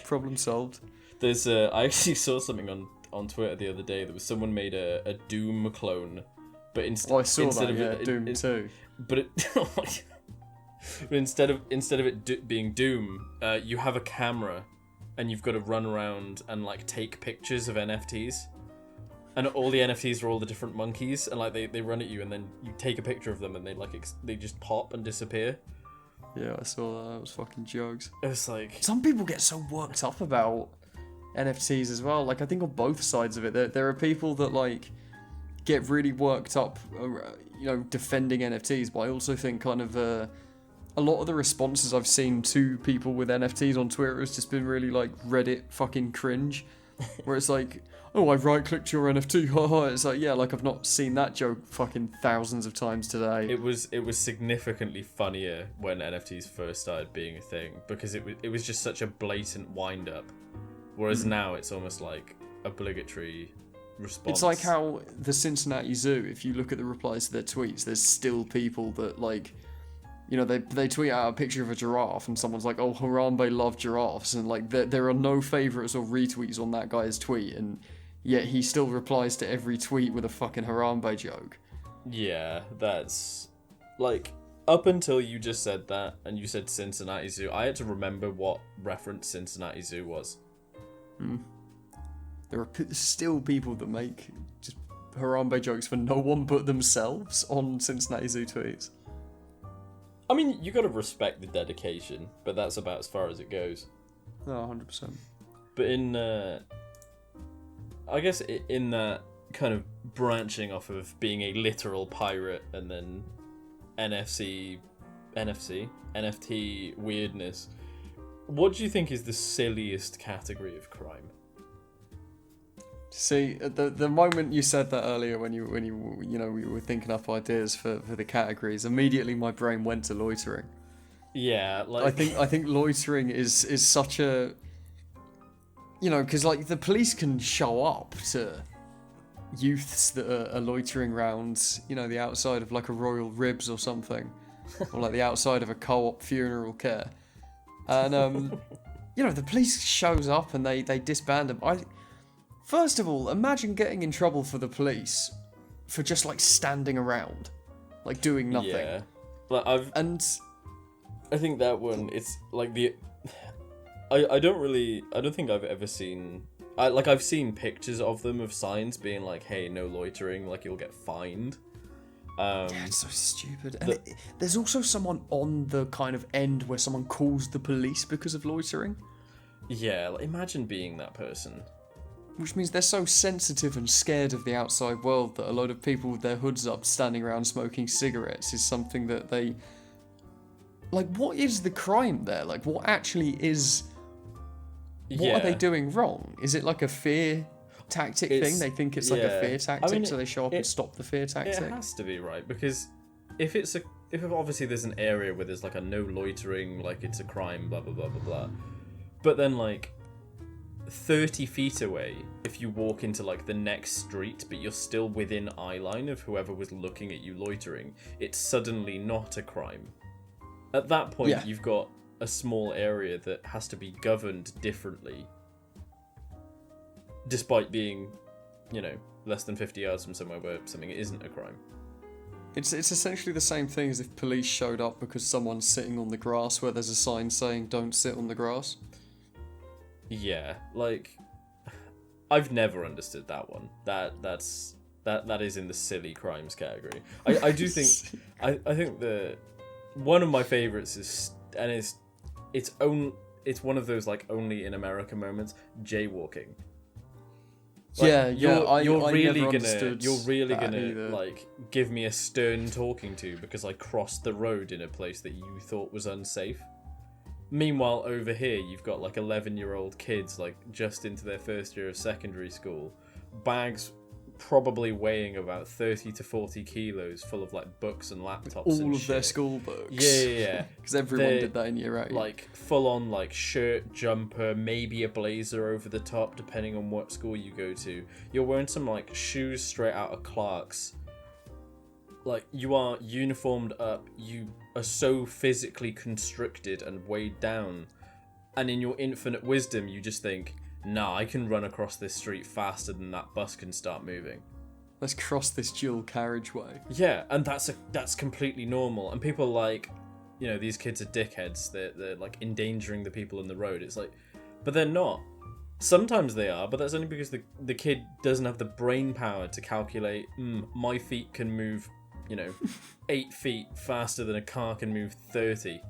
Speaker 1: Problem solved.
Speaker 2: There's I actually saw something on Twitter the other day that was someone made a Doom clone, but
Speaker 1: I saw that, Doom 2.
Speaker 2: But instead of it being Doom, you have a camera, and you've got to run around and, like, take pictures of NFTs, and all the NFTs are all the different monkeys, and, like, they run at you, and then you take a picture of them, and they just pop and disappear.
Speaker 1: Yeah, I saw that. It was fucking jokes.
Speaker 2: It was like,
Speaker 1: some people get so worked up about NFTs as well. Like, I think on both sides of it, there are people that, like, get really worked up, defending NFTs, but I also think kind of a lot of the responses I've seen to people with NFTs on Twitter has just been really, like, Reddit fucking cringe, where it's like, oh, I right-clicked your NFT, haha. It's like, yeah, like, I've not seen that joke fucking thousands of times today.
Speaker 2: It was significantly funnier when NFTs first started being a thing, because it was just such a blatant wind-up, whereas now it's almost, like, obligatory response.
Speaker 1: It's like how the Cincinnati Zoo, if you look at the replies to their tweets, there's still people that, like, you know, they tweet out a picture of a giraffe and someone's like, oh, Harambe loved giraffes, and like there are no favourites or retweets on that guy's tweet, and yet he still replies to every tweet with a fucking Harambe joke.
Speaker 2: Yeah, that's like, up until you just said that and you said Cincinnati Zoo, I had to remember what reference Cincinnati Zoo was.
Speaker 1: There are still people that make just Harambe jokes for no one but themselves on Cincinnati Zoo tweets.
Speaker 2: I mean, you gotta respect the dedication, but that's about as far as it goes.
Speaker 1: No, 100%.
Speaker 2: But I guess in that kind of branching off of being a literal pirate and then NFT weirdness, what do you think is the silliest category of crime?
Speaker 1: See, the moment you said that earlier, when you we were thinking up ideas for the categories, immediately my brain went to loitering.
Speaker 2: Yeah, like
Speaker 1: I think loitering is such a, because like the police can show up to youths that are loitering around, the outside of like a Royal Ribs or something, or like the outside of a co-op funeral care, and the police shows up and they disband them. First of all, imagine getting in trouble for the police for just like standing around, like doing nothing.
Speaker 2: Yeah, like I think that one, it's like I don't think I've ever seen. I've seen pictures of them, of signs being like, "Hey, no loitering," like you'll get fined.
Speaker 1: Yeah, it's so stupid. And there's also someone on the kind of end where someone calls the police because of loitering.
Speaker 2: Yeah, like, imagine being that person.
Speaker 1: Which means they're so sensitive and scared of the outside world that a load of people with their hoods up standing around smoking cigarettes is something that they... Like, what is the crime there? Like, what actually is... What are they doing wrong? Is it like a fear tactic thing? They think it's like a fear tactic, so they show up and stop the fear tactic?
Speaker 2: It has to be, right? Because if obviously there's an area where there's like a no loitering, like it's a crime, blah, blah, blah, blah, blah. But then, like, 30 feet away, if you walk into like the next street but you're still within eye line of whoever was looking at you loitering, it's suddenly not a crime. At that point, you've got a small area that has to be governed differently, despite being, less than 50 yards from somewhere where something isn't a crime.
Speaker 1: It's essentially the same thing as if police showed up because someone's sitting on the grass where there's a sign saying "Don't sit on the grass."
Speaker 2: Yeah, like, I've never understood that one. That is in the silly crimes category. I do think I think one of my favorites is, and it's one of those like only in America moments, jaywalking. Like, you're really gonna like give me a stern talking to because I crossed the road in a place that you thought was unsafe. Meanwhile, over here, you've got like 11-year-old kids, like just into their first year of secondary school, bags probably weighing about 30 to 40 kilos, full of like books and laptops.
Speaker 1: All of their school books.
Speaker 2: Yeah.
Speaker 1: Because everyone did that in year 8.
Speaker 2: Like full on like shirt, jumper, maybe a blazer over the top, depending on what school you go to. You're wearing some like shoes straight out of Clark's. Like, you are uniformed up, you are so physically constricted and weighed down, and in your infinite wisdom you just think, nah, I can run across this street faster than that bus can start moving.
Speaker 1: Let's cross this dual carriageway.
Speaker 2: Yeah, and that's completely normal, and people are like, these kids are dickheads, they're like endangering the people in the road. It's like, but they're not. Sometimes they are, but that's only because the kid doesn't have the brain power to calculate, my feet can move 8 feet faster than a car can move 30.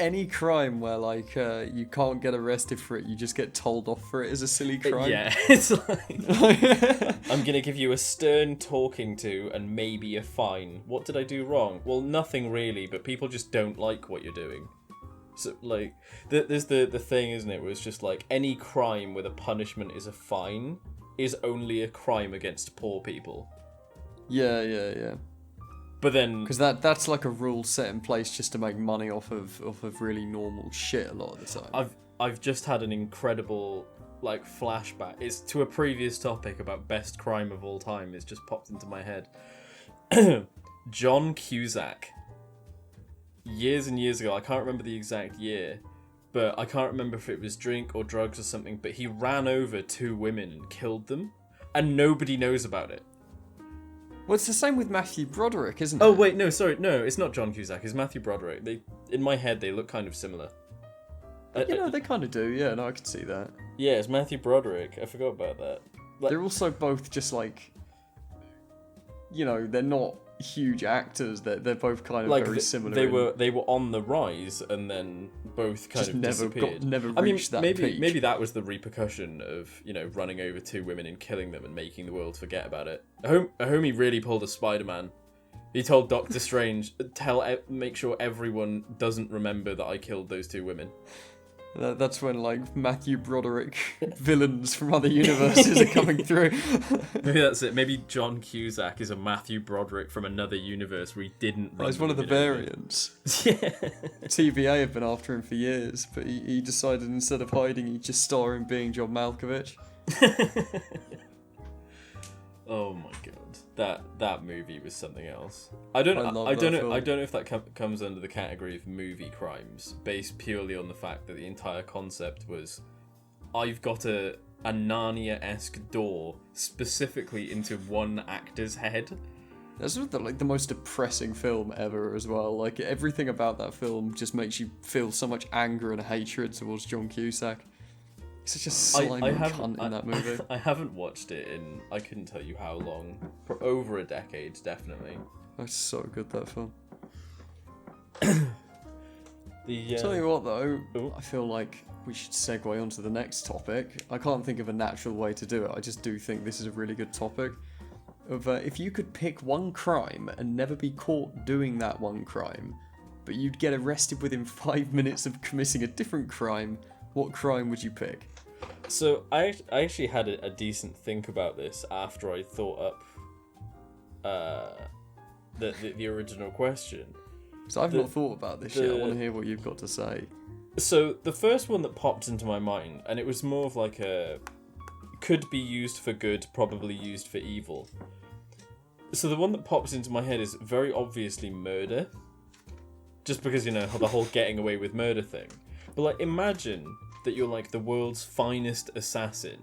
Speaker 1: Any crime where like you can't get arrested for it, you just get told off for it is a silly crime.
Speaker 2: Yeah, it's like I'm gonna give you a stern talking to and maybe a fine. What did I do wrong? Well, nothing really, but people just don't like what you're doing. So like, there's the thing, isn't it? Where it's just like any crime where the punishment is a fine is only a crime against poor people.
Speaker 1: Yeah.
Speaker 2: But then,
Speaker 1: because that's like a rule set in place just to make money off of really normal shit a lot of the time.
Speaker 2: I've just had an incredible like flashback. It's to a previous topic about best crime of all time. It's just popped into my head. John Cusack. Years and years ago, I can't remember the exact year, but I can't remember if it was drink or drugs or something, but he ran over 2 women and killed them, and nobody knows about it.
Speaker 1: Well, it's the same with Matthew Broderick, isn't it?
Speaker 2: Oh, wait, no, sorry, no, it's not John Cusack, it's Matthew Broderick. In my head, they look kind of similar.
Speaker 1: They kind of do, yeah, no, I can see that.
Speaker 2: Yeah, it's Matthew Broderick, I forgot about that.
Speaker 1: They're also both just like, they're not huge actors. They're both kind of very similar.
Speaker 2: They were on the rise, and then both kind of disappeared.
Speaker 1: Never reached that peak.
Speaker 2: Maybe that was the repercussion of running over 2 women and killing them and making the world forget about it. A homie really pulled a Spider-Man. He told Doctor Strange, make sure everyone doesn't remember that I killed those 2 women.
Speaker 1: That's when like Matthew Broderick villains from other universes are coming through.
Speaker 2: Maybe that's it. Maybe John Cusack is a Matthew Broderick from another universe where he didn't run.
Speaker 1: He's one of the variants.
Speaker 2: Yeah.
Speaker 1: TVA have been after him for years, but he decided instead of hiding, he'd just star in being John Malkovich.
Speaker 2: Oh my god, that movie was something else. I don't know if that comes under the category of movie crimes, based purely on the fact that the entire concept was, I've got a Narnia-esque door specifically into one actor's head.
Speaker 1: That's the most depressing film ever as well. Like everything about that film just makes you feel so much anger and hatred towards John Cusack. Such a slimy cunt in that movie.
Speaker 2: I haven't watched it in, I couldn't tell you how long. For over a decade, definitely.
Speaker 1: That's so good, that film.
Speaker 2: Tell
Speaker 1: you what, though, I feel like we should segue onto the next topic. I can't think of a natural way to do it. I just do think this is a really good topic. If you could pick one crime and never be caught doing that one crime, but you'd get arrested within 5 minutes of committing a different crime, what crime would you pick?
Speaker 2: So I actually had a decent think about this after I thought up the original question.
Speaker 1: So I've not thought about this yet. I want to hear what you've got to say.
Speaker 2: So the first one that popped into my mind, and it was more of like could be used for good, probably used for evil. So the one that pops into my head is very obviously murder. Just because, the whole getting away with murder thing. But like, imagine that you're like the world's finest assassin,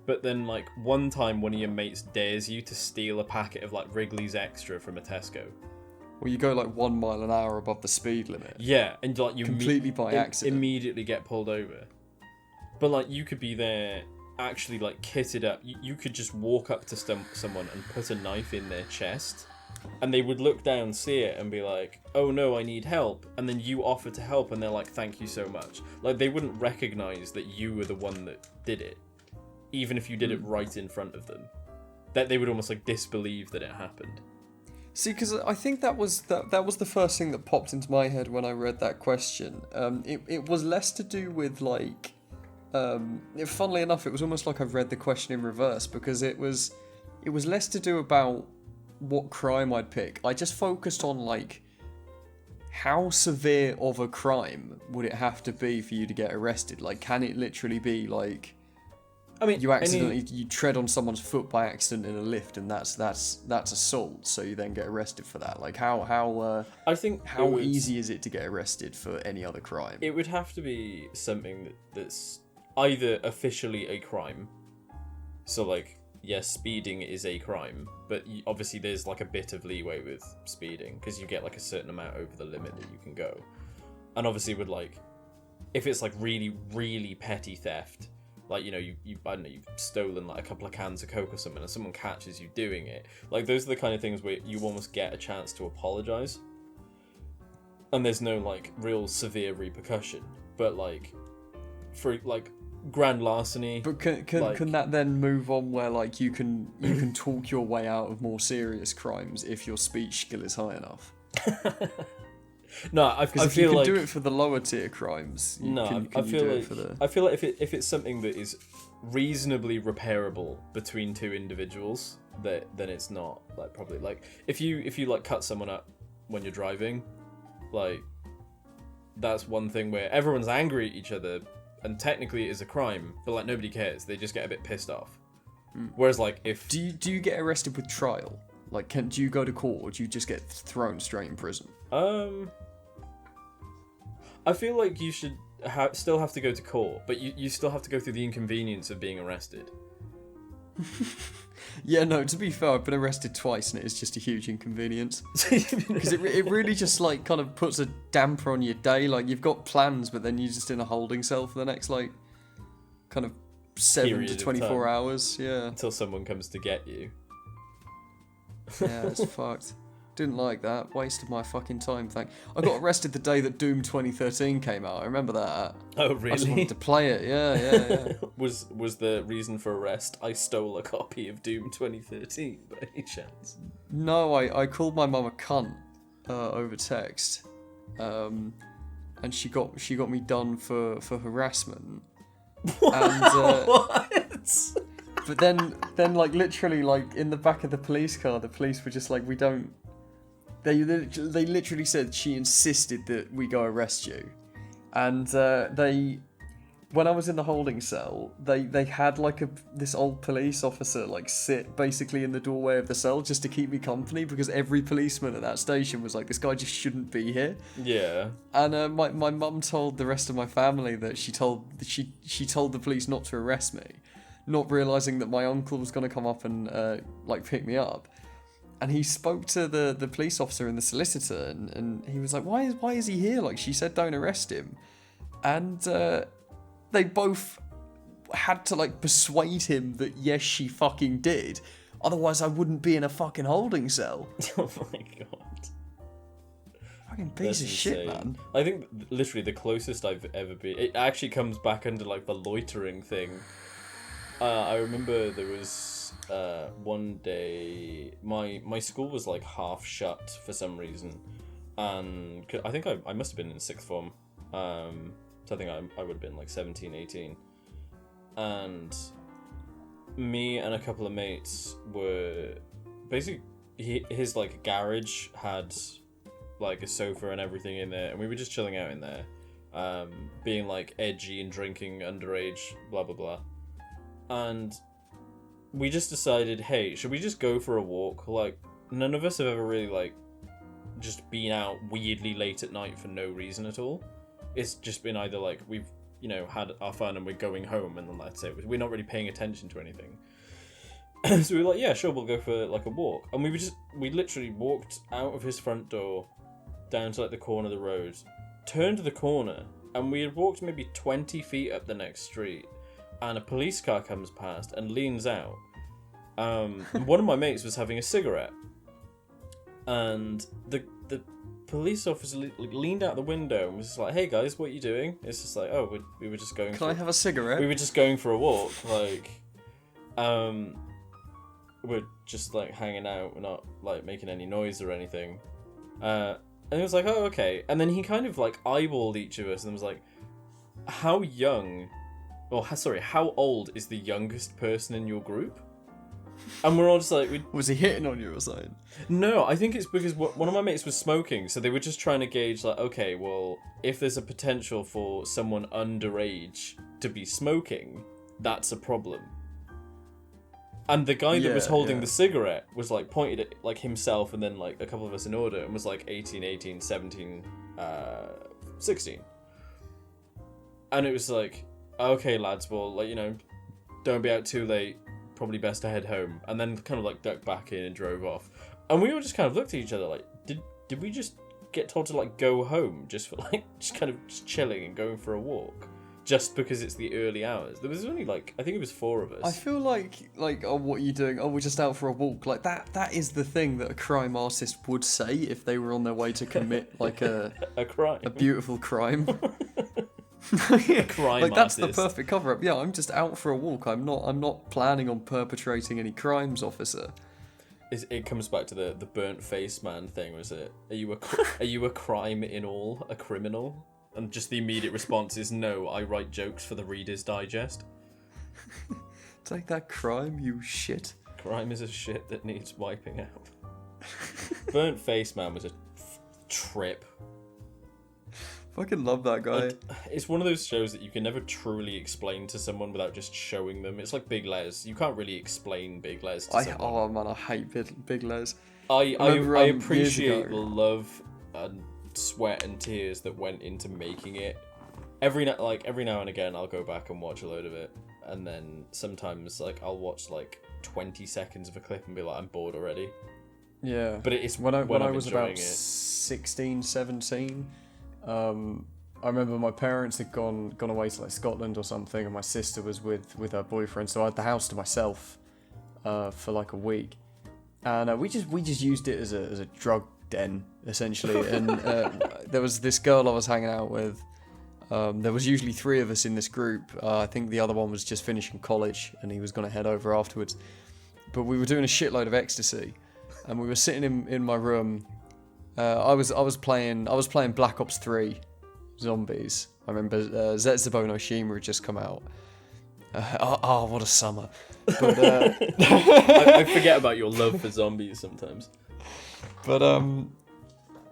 Speaker 2: but then like one time one of your mates dares you to steal a packet of like Wrigley's Extra from a Tesco.
Speaker 1: Well, you go like 1 mile an hour above the speed limit.
Speaker 2: Yeah, and like you
Speaker 1: completely by accident
Speaker 2: immediately get pulled over. But like you could be there actually like kitted up. You could just walk up to someone and put a knife in their chest. And they would look down, see it, and be like, oh no, I need help. And then you offer to help, and they're like, thank you so much. Like, they wouldn't recognize that you were the one that did it, even if you did it right in front of them. That they would almost like disbelieve that it happened.
Speaker 1: See, because I think that was the first thing that popped into my head when I read that question. It was less to do with like, funnily enough, it was almost like I read the question in reverse, because it was less to do about what crime I'd pick. I just focused on like, how severe of a crime would it have to be for you to get arrested? Like, can it literally be like, you tread on someone's foot by accident in a lift, and that's assault, so you then get arrested for that? Like, how easy is it to get arrested for any other crime?
Speaker 2: It would have to be something that's either officially a crime, so like, yes, speeding is a crime, but obviously there's like a bit of leeway with speeding because you get like a certain amount over the limit that you can go. And obviously with like, if it's like really, really petty theft, like, you've stolen like a couple of cans of Coke or something and someone catches you doing it, like those are the kind of things where you almost get a chance to apologize. And there's no like real severe repercussion. But like, for like, grand larceny.
Speaker 1: But can that then move on where like you can talk your way out of more serious crimes if your speech skill is high enough?
Speaker 2: No, I feel
Speaker 1: if you can
Speaker 2: like
Speaker 1: do it for the lower tier crimes,
Speaker 2: I feel like if it's something that is reasonably repairable between 2 individuals, then it's not like probably like if you like cut someone up when you're driving, like that's one thing where everyone's angry at each other and technically it is a crime, but like nobody cares. They just get a bit pissed off. Whereas like if
Speaker 1: Do you get arrested with trial? Like, do you go to court, or do you just get thrown straight in prison?
Speaker 2: I feel like you should still have to go to court, but you still have to go through the inconvenience of being arrested.
Speaker 1: Yeah, no, to be fair, I've been arrested twice, and it's just a huge inconvenience. Because it really just, like, kind of puts a damper on your day. Like, you've got plans, but then you're just in a holding cell for the next, like, kind of 7 to 24 hours. Yeah.
Speaker 2: Until someone comes to get you.
Speaker 1: Yeah, it's fucked. Didn't like that. Wasted my fucking time. I got arrested the day that Doom 2013 came out. I remember that.
Speaker 2: Oh, really?
Speaker 1: I just wanted to play it. Yeah.
Speaker 2: Was the reason for arrest I stole a copy of Doom 2013 by any chance?
Speaker 1: No, I called my mum a cunt over text, and she got me done for harassment. And,
Speaker 2: what?
Speaker 1: But then like literally like in the back of the police car, the police were just like, we don't. They literally said she insisted that we go arrest you, and when I was in the holding cell, they had like this old police officer like sit basically in the doorway of the cell just to keep me company, because every policeman at that station was like, this guy just shouldn't be here.
Speaker 2: Yeah.
Speaker 1: And my mum told the rest of my family that she told the police not to arrest me, not realizing that my uncle was going to come up and like pick me up. And he spoke to the police officer and the solicitor, and he was like, why is he here? Like, she said don't arrest him. And they both had to, like, persuade him that, yes, she fucking did. Otherwise, I wouldn't be in a fucking holding cell.
Speaker 2: Oh my god.
Speaker 1: Fucking piece
Speaker 2: That's
Speaker 1: of shit,
Speaker 2: insane.
Speaker 1: man.
Speaker 2: I think, literally, the closest I've ever been... It actually comes back under, like, the loitering thing. I remember there was... one day, my school was like half shut for some reason, and I think I must have been in sixth form, so I think I would have been like 17, 18, and me and a couple of mates were basically, his like garage had like a sofa and everything in there, and we were just chilling out in there, being like edgy and drinking underage, blah blah blah, and we just decided, hey, should we just go for a walk? Like, none of us have ever really, like, just been out weirdly late at night for no reason at all. It's just been either, like, we've, you know, had our fun and we're going home, and then that's it. We're not really paying attention to anything. So we were like, yeah, sure, we'll go for, like, a walk. And we literally walked out of his front door, down to, like, the corner of the road, turned the corner, and we had walked maybe 20 feet up the next street. And a police car comes past and leans out. One of my mates was having a cigarette, and the police officer leaned out the window and was just like, "Hey guys, what are you doing?" It's just like, "Oh, we were just going."
Speaker 1: Can I have a cigarette?
Speaker 2: We were just going for a walk, like, we're just like hanging out. We're not like making any noise or anything. And he was like, "Oh, okay." And then he kind of like eyeballed each of us and was like, "How young?" How old is the youngest person in your group? And we're all just like...
Speaker 1: Was he hitting on you or something?
Speaker 2: No, I think it's because one of my mates was smoking, so they were just trying to gauge, like, okay, well, if there's a potential for someone underage to be smoking, that's a problem. And the guy that was holding the cigarette was, like, pointed at, like, himself and then, like, a couple of us in order, and was, like, 18, 18, 17, 16. And it was like... Okay, lads, well, like, you know, don't be out too late. Probably best to head home. And then kind of like ducked back in and drove off. And we all just kind of looked at each other like, did we just get told to like go home just for like just kind of just chilling and going for a walk just because it's the early hours? There was only like, I think it was 4 of us.
Speaker 1: I feel like oh, what are you doing? Oh, we're just out for a walk. Like that is the thing that a crime artist would say if they were on their way to commit like a
Speaker 2: crime,
Speaker 1: a beautiful crime.
Speaker 2: Crime
Speaker 1: like that's
Speaker 2: artist.
Speaker 1: the perfect cover up. Yeah, I'm just out for a walk. I'm not planning on perpetrating any crimes, officer.
Speaker 2: It comes back to the burnt face man thing, was it? Are you a crime in all, a criminal? And just the immediate response is no. I write jokes for the Reader's Digest.
Speaker 1: Take that, crime, you shit.
Speaker 2: Crime is a shit that needs wiping out. Burnt face man was a trip.
Speaker 1: Fucking love that guy.
Speaker 2: It's one of those shows that you can never truly explain to someone without just showing them. It's like Big Les. You can't really explain Big Les to someone.
Speaker 1: Oh man, I hate Big Les.
Speaker 2: I
Speaker 1: remember,
Speaker 2: appreciate the love and sweat and tears that went into making it. Every now and again, I'll go back and watch a load of it, and then sometimes like I'll watch like 20 seconds of a clip and be like, I'm bored already.
Speaker 1: Yeah.
Speaker 2: But it's
Speaker 1: when I was about
Speaker 2: it.
Speaker 1: 16, 17. I remember my parents had gone away to like Scotland or something, and my sister was with her boyfriend, so I had the house to myself for like a week, and we just used it as a drug den essentially. And there was this girl I was hanging out with. There was usually 3 of us in this group. I think the other one was just finishing college, and he was going to head over afterwards. But we were doing a shitload of ecstasy, and we were sitting in my room. I was playing Black Ops 3 Zombies. I remember Zetsubo no Shima had just come out. What a summer. But
Speaker 2: I forget about your love for zombies sometimes.
Speaker 1: But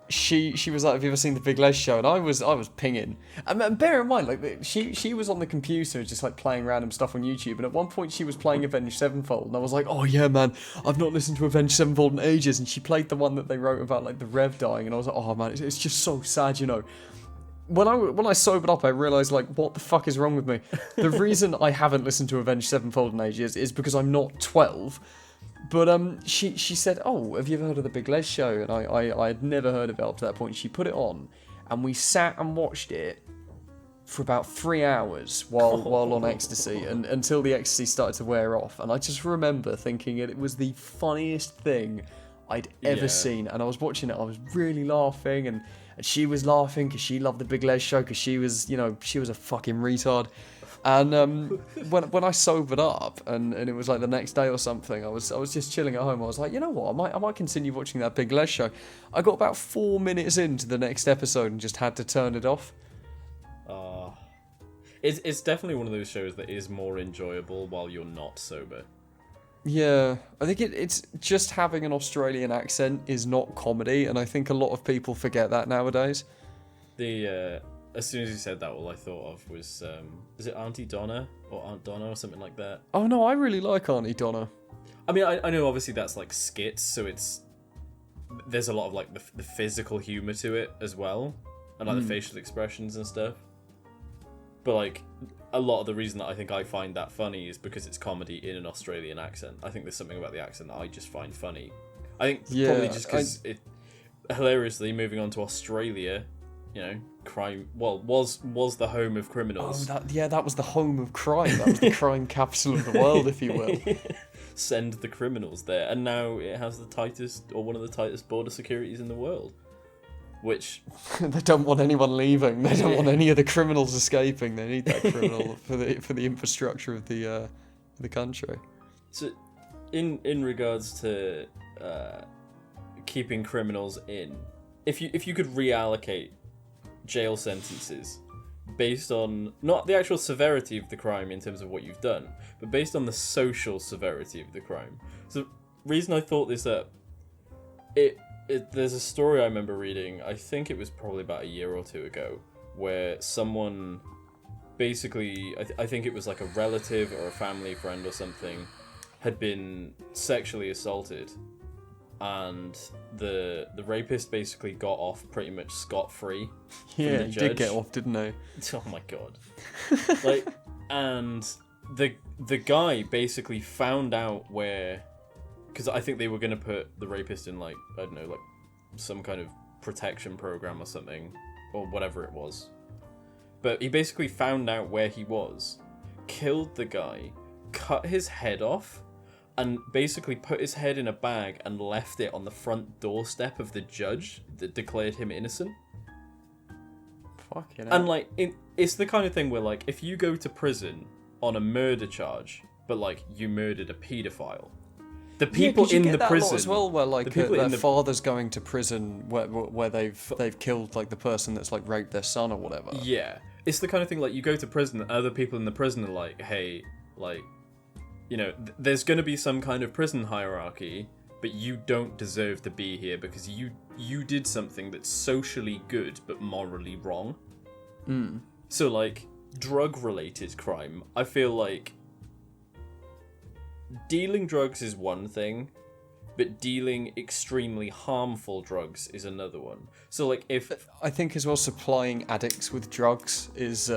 Speaker 1: she was like, have you ever seen the Big Les show? And I was pinging. And bear in mind, like she was on the computer just like playing random stuff on YouTube. And at one point she was playing Avenged Sevenfold, and I was like, oh yeah, man, I've not listened to Avenged Sevenfold in ages. And she played the one that they wrote about like the Rev dying, and I was like, oh man, it's just so sad, you know. When I sobered up, I realised, like, what the fuck is wrong with me? The reason I haven't listened to Avenged Sevenfold in ages is because I'm not 12. But she said, oh, have you ever heard of the Big Les show? And I had never heard of it up to that point. She put it on, and we sat and watched it for about 3 hours while on ecstasy, and until the ecstasy started to wear off. And I just remember thinking it was the funniest thing I'd ever seen. And I was watching it, I was really laughing, and she was laughing because she loved the Big Les show, because she was a fucking retard. And when I sobered up, and it was like the next day or something, I was just chilling at home. I was like, you know what, I might continue watching that Big Les show. I got about 4 minutes into the next episode and just had to turn it off.
Speaker 2: It's definitely one of those shows that is more enjoyable while you're not sober.
Speaker 1: Yeah, I think it's just having an Australian accent is not comedy, and I think a lot of people forget that nowadays.
Speaker 2: As soon as you said that, all I thought of was, is it Auntie Donna or Aunt Donna or something like that?
Speaker 1: Oh no, I really like Auntie Donna.
Speaker 2: I mean, I know obviously that's like skits, so there's a lot of like the physical humour to it as well, and like the facial expressions and stuff. But like, a lot of the reason that I think I find that funny is because it's comedy in an Australian accent. I think there's something about the accent that I just find funny. I think probably just because it, hilariously, moving on to Australia, you know, crime, well, was the home of criminals.
Speaker 1: Oh, that was the home of crime. That was the crime capital of the world, if you will.
Speaker 2: Send the criminals there. And now it has the tightest, or one of the tightest border securities in the world. Which...
Speaker 1: They don't want anyone leaving. They don't want any of the criminals escaping. They need that criminal for the infrastructure of the country.
Speaker 2: So, in regards to keeping criminals in, if you could reallocate jail sentences based on not the actual severity of the crime in terms of what you've done, but based on the social severity of the crime. So, reason I thought this up, there's a story I remember reading, I think it was probably about a year or two ago, where someone basically, I think it was like a relative or a family friend or something, had been sexually assaulted, and the rapist basically got off pretty much scot-free.
Speaker 1: Yeah, he did get off, didn't he?
Speaker 2: Oh my god. Like, and the guy basically found out where... Because I think they were going to put the rapist in, like, I don't know, like, some kind of protection program or something, or whatever it was. But he basically found out where he was, killed the guy, cut his head off, and basically put his head in a bag and left it on the front doorstep of the judge that declared him innocent.
Speaker 1: Fucking hell.
Speaker 2: And, like, it's the kind of thing where, like, if you go to prison on a murder charge, but, like, you murdered a paedophile, the people in the prison
Speaker 1: as well, where like their father's going to prison where they've killed like the person that's like raped their son or whatever.
Speaker 2: Yeah, it's the kind of thing like you go to prison, and other people in the prison are like, hey, like, you know, there's going to be some kind of prison hierarchy, but you don't deserve to be here because you you did something that's socially good but morally wrong.
Speaker 1: Mm.
Speaker 2: So, like, drug-related crime, I feel like dealing drugs is one thing, but dealing extremely harmful drugs is another one. So, like, if...
Speaker 1: I think as well supplying addicts with drugs is,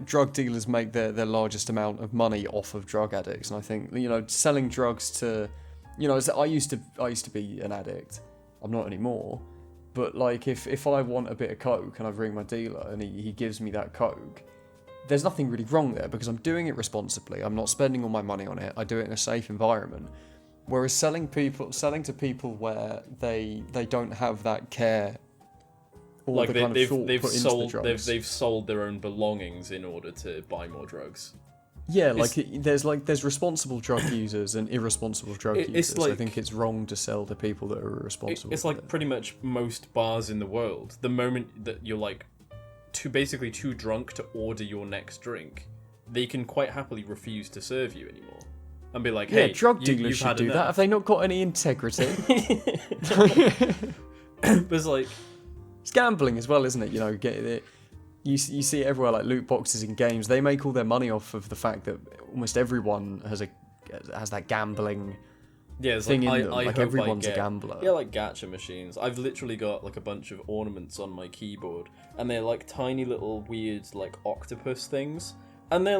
Speaker 1: drug dealers make their largest amount of money off of drug addicts. And I think, selling drugs to, I used to be an addict. I'm not anymore. But, like, if I want a bit of coke and I ring my dealer and he gives me that coke, there's nothing really wrong there because I'm doing it responsibly. I'm not spending all my money on it. I do it in a safe environment. Whereas selling to people where they don't have that care or
Speaker 2: like
Speaker 1: the kind of thought
Speaker 2: they've
Speaker 1: put
Speaker 2: sold
Speaker 1: into the drugs.
Speaker 2: they've sold their own belongings in order to buy more drugs.
Speaker 1: Yeah, there's responsible drug users and irresponsible drug users. I think it's wrong to sell to people that are irresponsible.
Speaker 2: It's like pretty much most bars in the world. The moment that you're like too drunk to order your next drink, they can quite happily refuse to serve you anymore and be like, "Hey,
Speaker 1: drug dealers should do that. Have they not got any integrity?"
Speaker 2: But it's like
Speaker 1: it's gambling as well, isn't it? You see it everywhere, like loot boxes in games. They make all their money off of the fact that almost everyone has that gambling thing in them. Like everyone's a gambler.
Speaker 2: Yeah, like gacha machines. I've literally got like a bunch of ornaments on my keyboard, and they're like tiny little weird like octopus things, and they're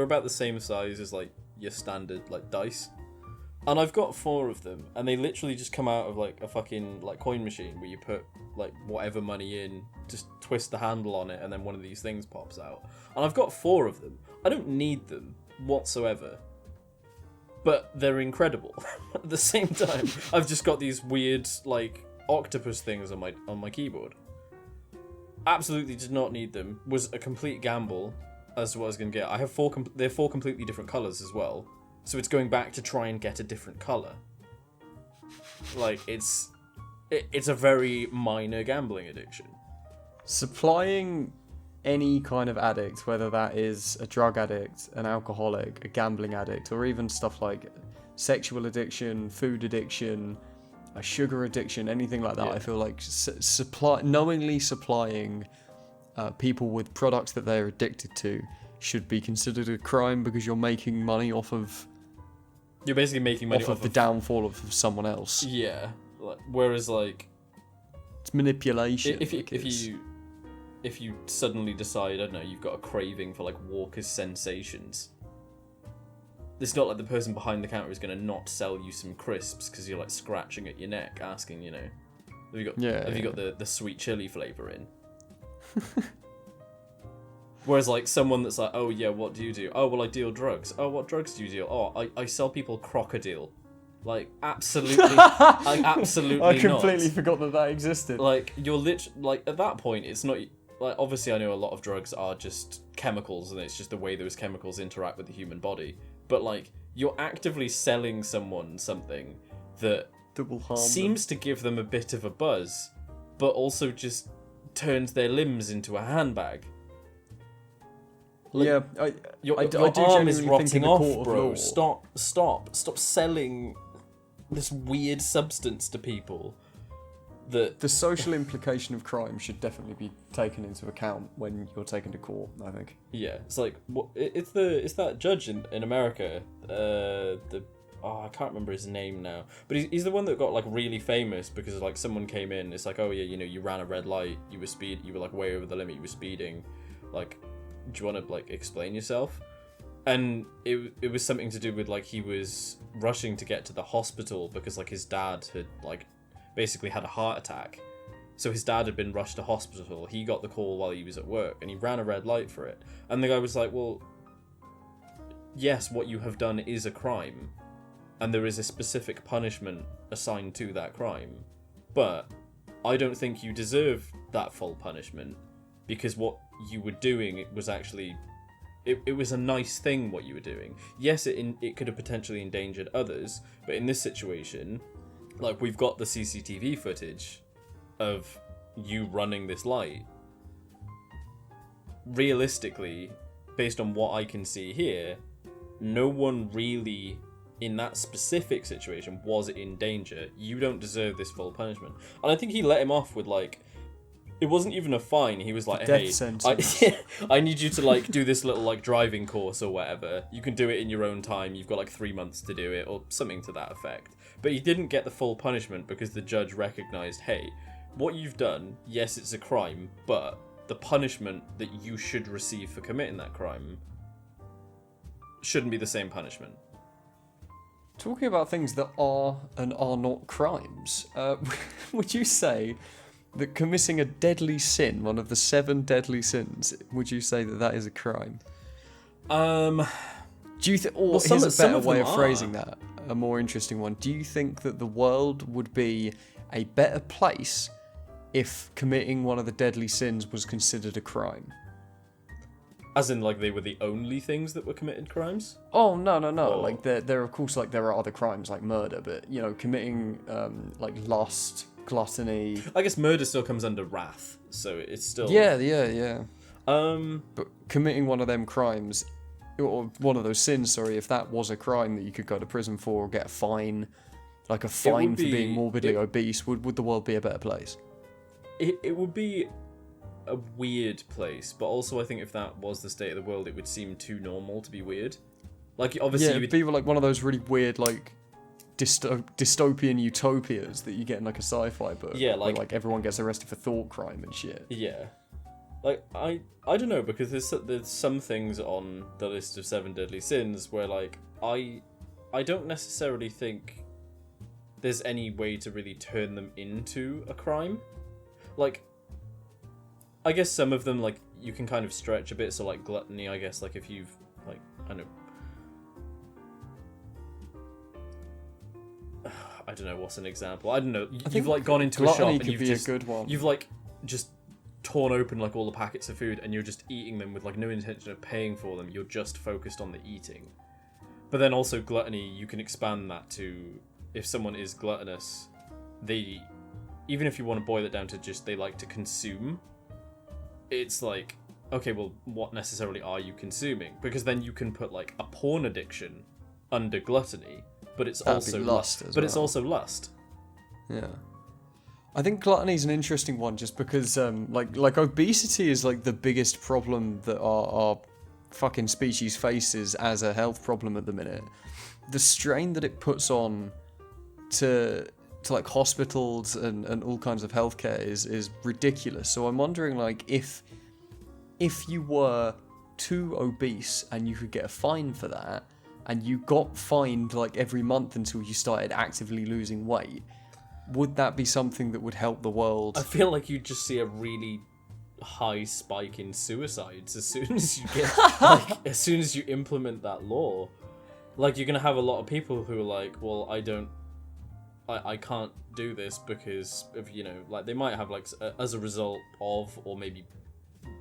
Speaker 2: about the same size as like your standard like dice. And I've got 4 of them, and they literally just come out of like a fucking like coin machine where you put like whatever money in, just twist the handle on it, and then one of these things pops out. And I've got 4 of them. I don't need them whatsoever, but they're incredible. At the same time, I've just got these weird like octopus things on my keyboard. Absolutely did not need them. Was a complete gamble as to what I was going to get. I have 4. They're 4 completely different colors as well. So it's going back to try and get a different color. Like, it's a very minor gambling addiction.
Speaker 1: Supplying any kind of addict, whether that is a drug addict, an alcoholic, a gambling addict, or even stuff like sexual addiction, food addiction, a sugar addiction, anything like that, I feel like knowingly supplying people with products that they're addicted to should be considered a crime because you're making money off of...
Speaker 2: You're basically making money off
Speaker 1: of the downfall of someone else.
Speaker 2: Yeah. Whereas, like...
Speaker 1: It's manipulation.
Speaker 2: If you suddenly decide, I don't know, you've got a craving for, like, Walker's Sensations, it's not like the person behind the counter is going to not sell you some crisps because you're, like, scratching at your neck, asking, have you got the sweet chili flavour in? Whereas, like, someone that's like, oh, yeah, what do you do? Oh, well, I deal drugs. Oh, what drugs do you deal? Oh, I sell people crocodile. Like, absolutely,
Speaker 1: I completely forgot that existed.
Speaker 2: Like, you're like, at that point, it's not, like, obviously I know a lot of drugs are just chemicals, and it's just the way those chemicals interact with the human body. But, like, you're actively selling someone something that
Speaker 1: will harm
Speaker 2: seems
Speaker 1: them.
Speaker 2: To give them a bit of a buzz, but also just turns their limbs into a handbag.
Speaker 1: Like, yeah,
Speaker 2: your
Speaker 1: do
Speaker 2: arm is
Speaker 1: genuinely
Speaker 2: rotting
Speaker 1: think in
Speaker 2: off,
Speaker 1: the court of
Speaker 2: bro.
Speaker 1: law.
Speaker 2: Stop selling this weird substance to people.
Speaker 1: The social implication of crime should definitely be taken into account when you're taken to court, I think.
Speaker 2: Yeah, it's like it's that judge in America. I can't remember his name now, but he's the one that got like really famous because like someone came in. It's like, oh yeah, you ran a red light. You were like way over the limit. You were speeding. Like, do you want to like explain yourself? And it was something to do with like he was rushing to get to the hospital because like his dad had like basically had a heart attack. So his dad had been rushed to hospital. He got the call while he was at work and he ran a red light for it. And the guy was like, well, yes, what you have done is a crime and there is a specific punishment assigned to that crime. But I don't think you deserve that full punishment because what you were doing was actually... It was a nice thing what you were doing. Yes, it could have potentially endangered others, but in this situation, like we've got the CCTV footage of you running this light. Realistically, based on what I can see here, no one really in that specific situation was in danger, you don't deserve this full punishment. And I think he let him off with like, it wasn't even a fine. He was like, hey, I need you to like do this little like driving course or whatever. You can do it in your own time. You've got like 3 months to do it or something to that effect. But he didn't get the full punishment because the judge recognized, hey, what you've done, yes, it's a crime, but the punishment that you should receive for committing that crime shouldn't be the same punishment.
Speaker 1: Talking about things that are and are not crimes, would you say that committing a deadly sin, one of the 7 deadly sins, would you say that that is a crime? Do you think, or well, here's a better way of phrasing that, a more interesting one. Do you think that the world would be a better place if committing one of the deadly sins was considered a crime?
Speaker 2: As in, like, they were the only things that were committed crimes?
Speaker 1: Oh, no. Or... Like, there of course, like, there are other crimes, like murder, but, you know, committing, like, lust, gluttony...
Speaker 2: I guess murder still comes under wrath, so it's still...
Speaker 1: Yeah. But committing one of them crimes, or one of those sins, sorry, if that was a crime that you could go to prison for or get a fine, like a fine for being morbidly obese, would the world be a better place?
Speaker 2: It would be a weird place, but also I think if that was the state of the world, it would seem too normal to be weird. Like, obviously,
Speaker 1: it'd be like one of those really weird, like, dystopian utopias that you get in like a sci-fi book.
Speaker 2: Yeah,
Speaker 1: where, like everyone gets arrested for thought crime and shit.
Speaker 2: Yeah, like I don't know, because there's some things on the list of 7 deadly sins where like I don't necessarily think there's any way to really turn them into a crime. Like, I guess some of them, like, you can kind of stretch a bit, so, like, gluttony, I guess, like, if you've, like, I don't know, what's an example? I don't know, you've, like, gone into a shop and you've, like, just torn open, like, all the packets of food and you're just eating them with, like, no intention of paying for them, you're just focused on the eating. But then also gluttony, you can expand that to, if someone is gluttonous, even if you want to boil it down to just they like to consume, it's like, okay, well, what necessarily are you consuming? Because then you can put like a porn addiction under gluttony, but it's also lust. It's also lust.
Speaker 1: Yeah, I think gluttony is an interesting one, just because like obesity is like the biggest problem that our fucking species faces as a health problem at the minute. The strain that it puts on to like hospitals and all kinds of healthcare is ridiculous. So I'm wondering, like, if you were too obese and you could get a fine for that, and you got fined like every month until you started actively losing weight, would that be something that would help the world?
Speaker 2: I feel like you'd just see a really high spike in suicides as soon as you get like, as soon as you implement that law. Like, you're gonna have a lot of people who are like, well, I can't do this because of, you know, like, they might have, like, as a result of, or maybe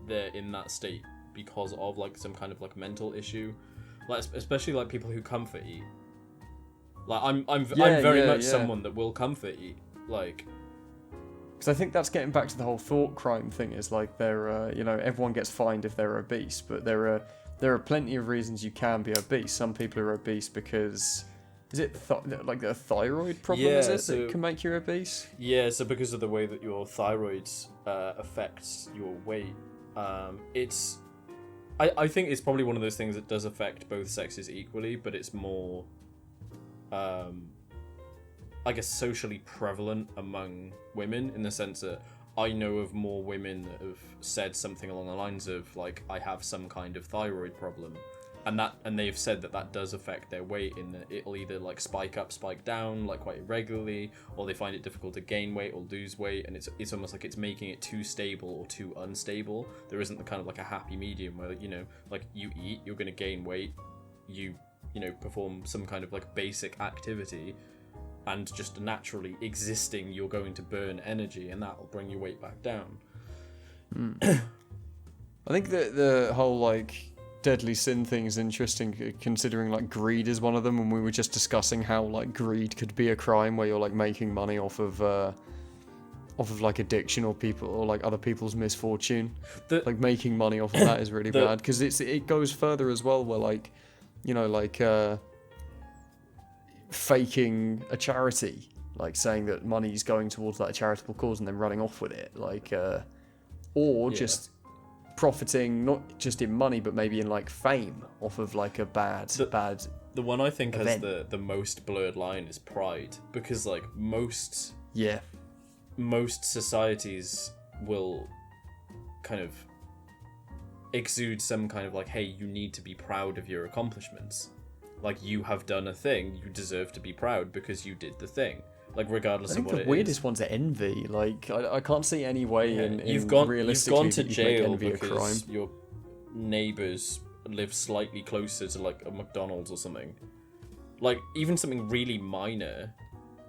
Speaker 2: they're in that state because of, like, some kind of, like, mental issue. Like, especially, like, people who comfort eat. Like, I'm very much someone that will comfort eat. Like,
Speaker 1: because I think that's getting back to the whole thought crime thing, is, like, you know, everyone gets fined if they're obese, but there are plenty of reasons you can be obese. Some people are obese because... Is it like a thyroid problem, that can make you obese?
Speaker 2: Yeah, so because of the way that your thyroid affects your weight, I think it's probably one of those things that does affect both sexes equally, but it's more, I guess, socially prevalent among women, in the sense that I know of more women that have said something along the lines of, like, I have some kind of thyroid problem. And they've said that does affect their weight, in that it'll either like spike up, spike down, like, quite irregularly, or they find it difficult to gain weight or lose weight, and it's almost like it's making it too stable or too unstable. There isn't the kind of like a happy medium where, you know, like, you eat, you're going to gain weight, you know, perform some kind of like basic activity, and just naturally existing, you're going to burn energy, and that will bring your weight back down.
Speaker 1: I think that the whole like deadly sin thing is interesting, considering like greed is one of them, and we were just discussing how like greed could be a crime, where you're like making money off of like addiction or people, or like other people's misfortune. Like, making money off of that is really bad, because it goes further as well, where, like, you know, like faking a charity, like saying that money's going towards like a charitable cause and then running off with it, like, or just profiting not just in money but maybe in like fame off of like a bad.
Speaker 2: The one I think
Speaker 1: event.
Speaker 2: has the most blurred line is pride, because like most societies will kind of exude some kind of like, hey, you need to be proud of your accomplishments. Like, you have done a thing, you deserve to be proud because you did the thing. Like, regardless of what it is.
Speaker 1: I think the weirdest one's envy. Like, I can't see any way
Speaker 2: you've gone
Speaker 1: realistically
Speaker 2: to jail
Speaker 1: envy
Speaker 2: because
Speaker 1: a crime.
Speaker 2: your neighbours live slightly closer to like a McDonald's or something. Like, even something really minor,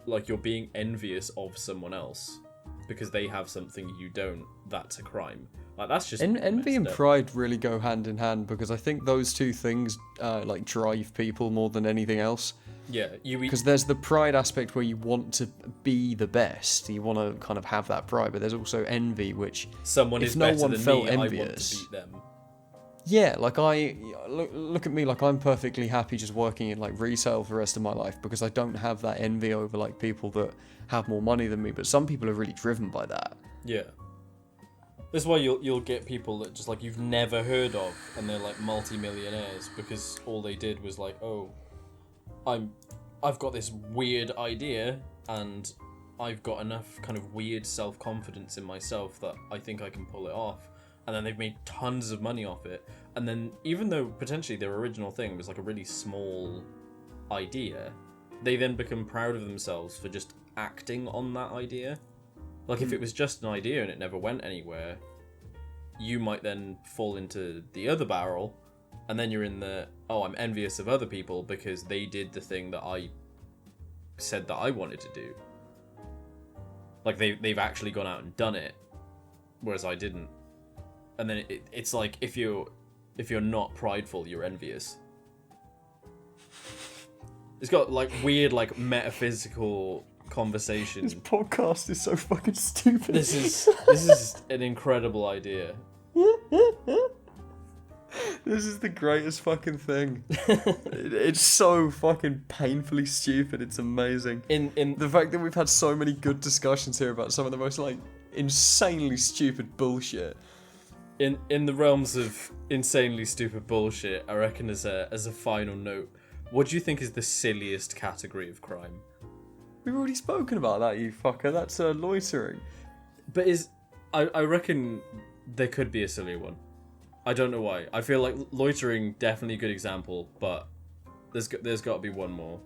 Speaker 2: like you're being envious of someone else because they have something you don't. That's a crime. Like, that's just
Speaker 1: envy and pride really go hand in hand, because I think those two things like drive people more than anything else.
Speaker 2: Yeah,
Speaker 1: because there's the pride aspect where you want to be the best, you want to kind of have that pride, but there's also envy, which
Speaker 2: someone
Speaker 1: if
Speaker 2: is
Speaker 1: no
Speaker 2: better
Speaker 1: one
Speaker 2: than
Speaker 1: felt
Speaker 2: me,
Speaker 1: envious,
Speaker 2: I want to beat them.
Speaker 1: Yeah, like look at me, like I'm perfectly happy just working in like retail for the rest of my life because I don't have that envy over like people that have more money than me, but some people are really driven by that.
Speaker 2: Yeah. That's why you'll get people that just like you've never heard of, and they're like multi-millionaires because all they did was like, oh, I've got this weird idea and I've got enough kind of weird self-confidence in myself that I think I can pull it off. And then they've made tons of money off it. And then even though potentially their original thing was like a really small idea, they then become proud of themselves for just acting on that idea. Like, if it was just an idea and it never went anywhere, you might then fall into the other barrel, and then you're in the, oh, I'm envious of other people because they did the thing that I said that I wanted to do. Like, they've actually gone out and done it, whereas I didn't. And then it's like, if you're not prideful, you're envious. It's got like weird, like metaphysical conversation.
Speaker 1: This podcast is so fucking stupid.
Speaker 2: This is an incredible idea.
Speaker 1: This is the greatest fucking thing. It's so fucking painfully stupid. It's amazing.
Speaker 2: In
Speaker 1: the fact that we've had so many good discussions here about some of the most like insanely stupid bullshit.
Speaker 2: In the realms of insanely stupid bullshit, I reckon as a final note, what do you think is the silliest category of crime?
Speaker 1: We've already spoken about that, you fucker. That's loitering.
Speaker 2: But I reckon there could be a sillier one. I don't know why. I feel like loitering, definitely a good example, but there's got to be one more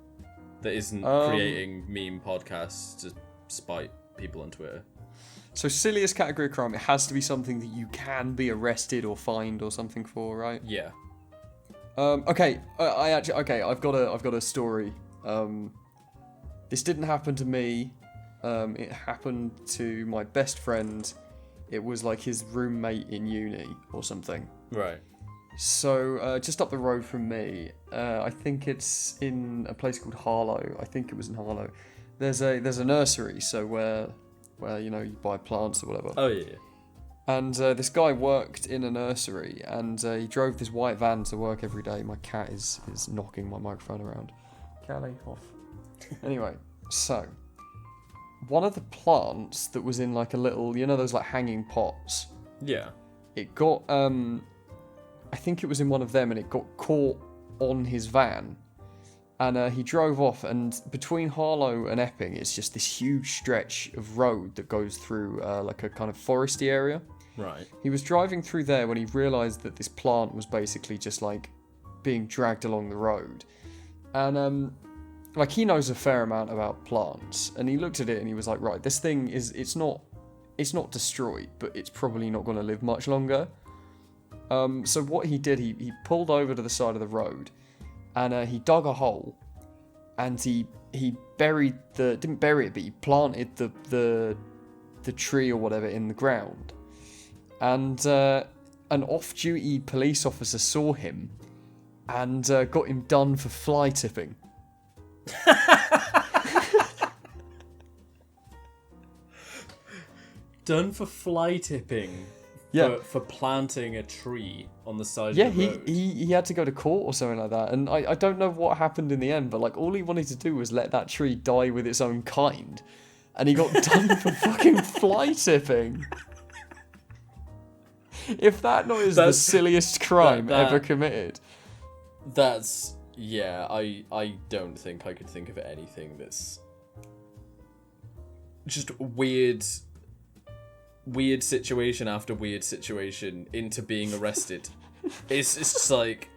Speaker 2: that isn't creating meme podcasts to spite people on Twitter.
Speaker 1: So silliest category of crime, it has to be something that you can be arrested or fined or something for, right?
Speaker 2: Yeah.
Speaker 1: Okay. I've got a story. This didn't happen to me. It happened to my best friend. It was like his roommate in uni or something.
Speaker 2: Right.
Speaker 1: So just up the road from me, I think it's in a place called Harlow. I think it was in Harlow. There's a nursery, so where you know you buy plants or whatever.
Speaker 2: Oh yeah.
Speaker 1: And this guy worked in a nursery, and he drove this white van to work every day. My cat is knocking my microphone around. Callie, off. Anyway, so one of the plants that was in like a little, you know, those like hanging pots.
Speaker 2: Yeah.
Speaker 1: It got, I think it was in one of them, and it got caught on his van. And he drove off, and between Harlow and Epping, it's just this huge stretch of road that goes through like a kind of foresty area.
Speaker 2: Right.
Speaker 1: He was driving through there when he realised that this plant was basically just like being dragged along the road. And like he knows a fair amount about plants, and he looked at it and he was like, right, this thing it's not destroyed, but it's probably not going to live much longer. So what he did, he pulled over to the side of the road, and he dug a hole, and he buried didn't bury it, but he planted the tree or whatever in the ground. And an off-duty police officer saw him and got him done for fly tipping.
Speaker 2: Done for fly tipping
Speaker 1: Yeah.
Speaker 2: For planting a tree on the side
Speaker 1: Yeah,
Speaker 2: of the road.
Speaker 1: he had to go to court or something like that. And I don't know what happened in the end, but like all he wanted to do was let that tree die with its own kind. And he got done for fucking fly tipping. If that not is the silliest crime ever committed.
Speaker 2: That's... Yeah, I don't think I could think of anything that's... just weird situation after weird situation into being arrested. It's just like,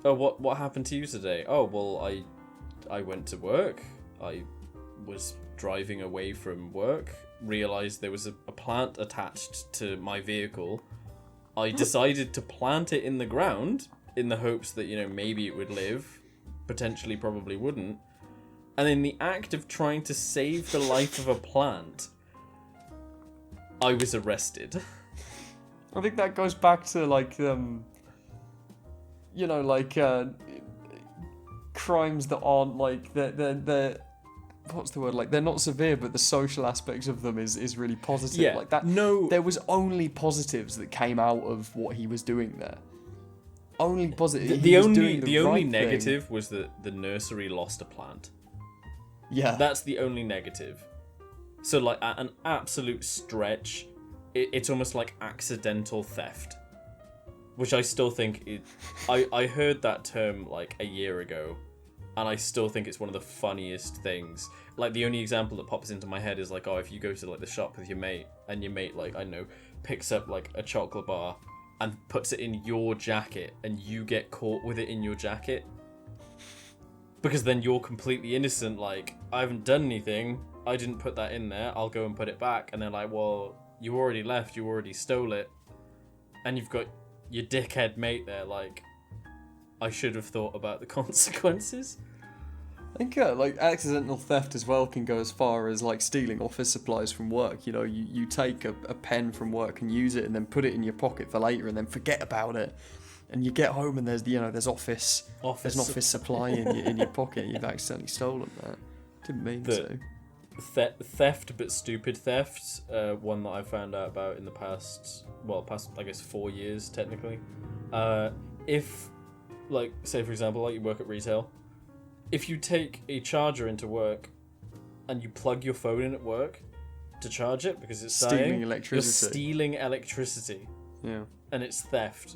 Speaker 2: oh, what happened to you today? Oh, well, I went to work. I was driving away from work, realized there was a plant attached to my vehicle. I decided to plant it in the ground in the hopes that, maybe it would live, potentially probably wouldn't. And in the act of trying to save the life of a plant, I was arrested.
Speaker 1: I think that goes back to crimes that aren't like they're what's the word, like they're not severe, but the social aspects of them is really positive.
Speaker 2: Yeah,
Speaker 1: like that.
Speaker 2: No,
Speaker 1: there was only positives that came out of what he was doing there. Only positive.
Speaker 2: The only negative was that the nursery lost a plant.
Speaker 1: Yeah,
Speaker 2: that's the only negative. So, like, at an absolute stretch, it's almost like accidental theft. Which I still think... I heard that term, like, a year ago, and I still think it's one of the funniest things. Like, the only example that pops into my head is, like, if you go to, like, the shop with your mate, and your mate, like, I don't know, picks up, like, a chocolate bar, and puts it in your jacket, and you get caught with it in your jacket. Because then you're completely innocent, like, I haven't done anything... I didn't put that in there, I'll go and put it back. And they're like, well, you already left, you already stole it. And you've got your dickhead mate there, like, I should have thought about the consequences.
Speaker 1: I think, like, accidental theft as well can go as far as, like, stealing office supplies from work. You take a pen from work and use it and then put it in your pocket for later and then forget about it. And you get home and there's, there's there's an office supply in your pocket. You've accidentally stolen that. Didn't mean to.
Speaker 2: Theft but stupid theft, one that I found out about in the past I guess 4 years technically. If, like, say for example, like you work at retail, if you take a charger into work and you plug your phone in at work to charge it because it's dying, you're stealing electricity.
Speaker 1: Yeah.
Speaker 2: And it's theft.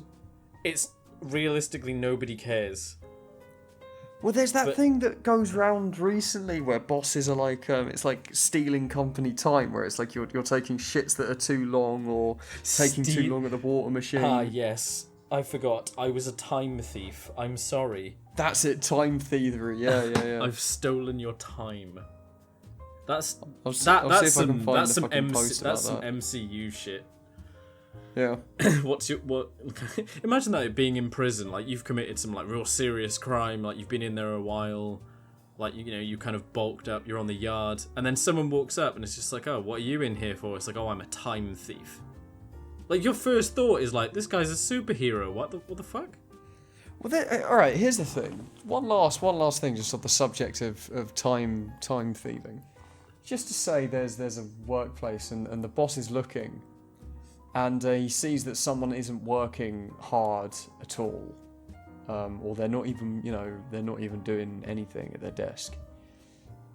Speaker 2: It's realistically nobody cares.
Speaker 1: Well, there's that thing that goes round recently where bosses are like, it's like stealing company time, where it's like you're taking shits that are too long or taking too long at the water machine.
Speaker 2: Ah, yes. I forgot. I was a time thief. I'm sorry.
Speaker 1: That's it, time thievery. Yeah.
Speaker 2: I've stolen your time. That's
Speaker 1: some
Speaker 2: MCU shit.
Speaker 1: Yeah.
Speaker 2: Imagine that being in prison, like you've committed some like real serious crime, like you've been in there a while, like you kind of bulked up, you're on the yard, and then someone walks up and it's just like, oh, what are you in here for? It's like, oh, I'm a time thief. Like your first thought is like, this guy's a superhero. What the fuck?
Speaker 1: Well, all right. Here's the thing. One last thing, just on the subject of time thieving. Just to say, there's a workplace and the boss is looking. And he sees that someone isn't working hard at all, or they're not even doing anything at their desk,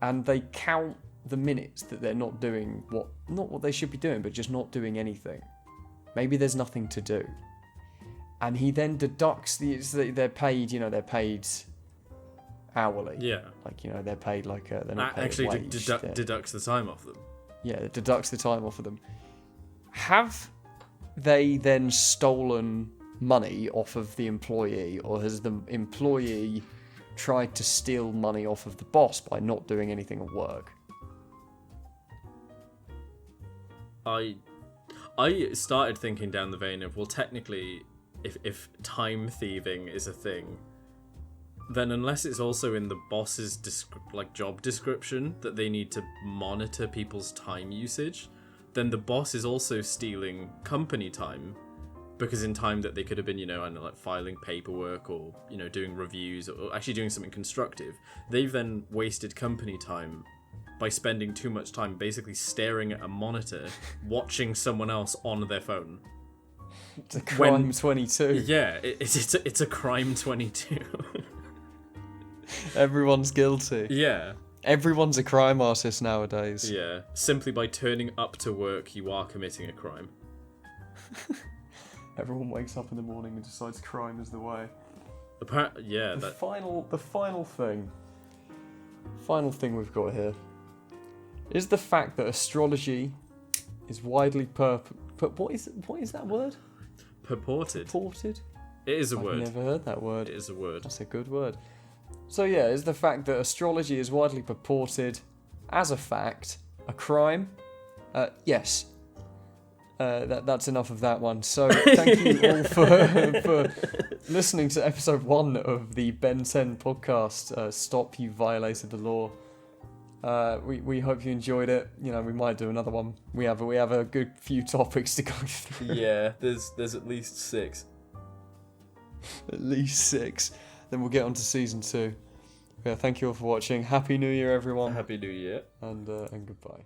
Speaker 1: and they count the minutes that they're not doing not what they should be doing, but just not doing anything. Maybe there's nothing to do, and he then deducts they're paid hourly.
Speaker 2: Yeah.
Speaker 1: Like they're paid like they're not paid
Speaker 2: actually
Speaker 1: wage.
Speaker 2: Deducts the time off them.
Speaker 1: Yeah, it deducts the time off of them. Have they then stolen money off of the employee, or has the employee tried to steal money off of the boss by not doing anything at work?
Speaker 2: I started thinking down the vein of, well, technically, if time thieving is a thing, then unless it's also in the boss's job description that they need to monitor people's time usage, then the boss is also stealing company time, because in time that they could have been, like filing paperwork or, doing reviews or actually doing something constructive, they've then wasted company time by spending too much time basically staring at a monitor, watching someone else on their phone.
Speaker 1: It's a crime 22.
Speaker 2: Yeah, it's a crime 22.
Speaker 1: Everyone's guilty.
Speaker 2: Yeah.
Speaker 1: Everyone's a crime artist nowadays.
Speaker 2: Yeah. Simply by turning up to work, you are committing a crime.
Speaker 1: Everyone wakes up in the morning and decides crime is the way.
Speaker 2: Yeah.
Speaker 1: The final thing we've got here is the fact that astrology is widely what is that word?
Speaker 2: Purported.
Speaker 1: Purported?
Speaker 2: It is a
Speaker 1: I've
Speaker 2: word.
Speaker 1: never heard that word.
Speaker 2: It is a word.
Speaker 1: That's a good word. So yeah, is the fact that astrology is widely purported as a fact a crime? Yes. That's enough of that one. So thank you all for listening to episode 1 of the Ben 10 podcast. Stop, you violated the law. We hope you enjoyed it. You know, we might do another one. We have a good few topics to go through.
Speaker 2: Yeah, there's at least 6.
Speaker 1: At least 6. Then we'll get on to season 2. Yeah, thank you all for watching. Happy New Year, everyone.
Speaker 2: Happy New Year.
Speaker 1: And goodbye.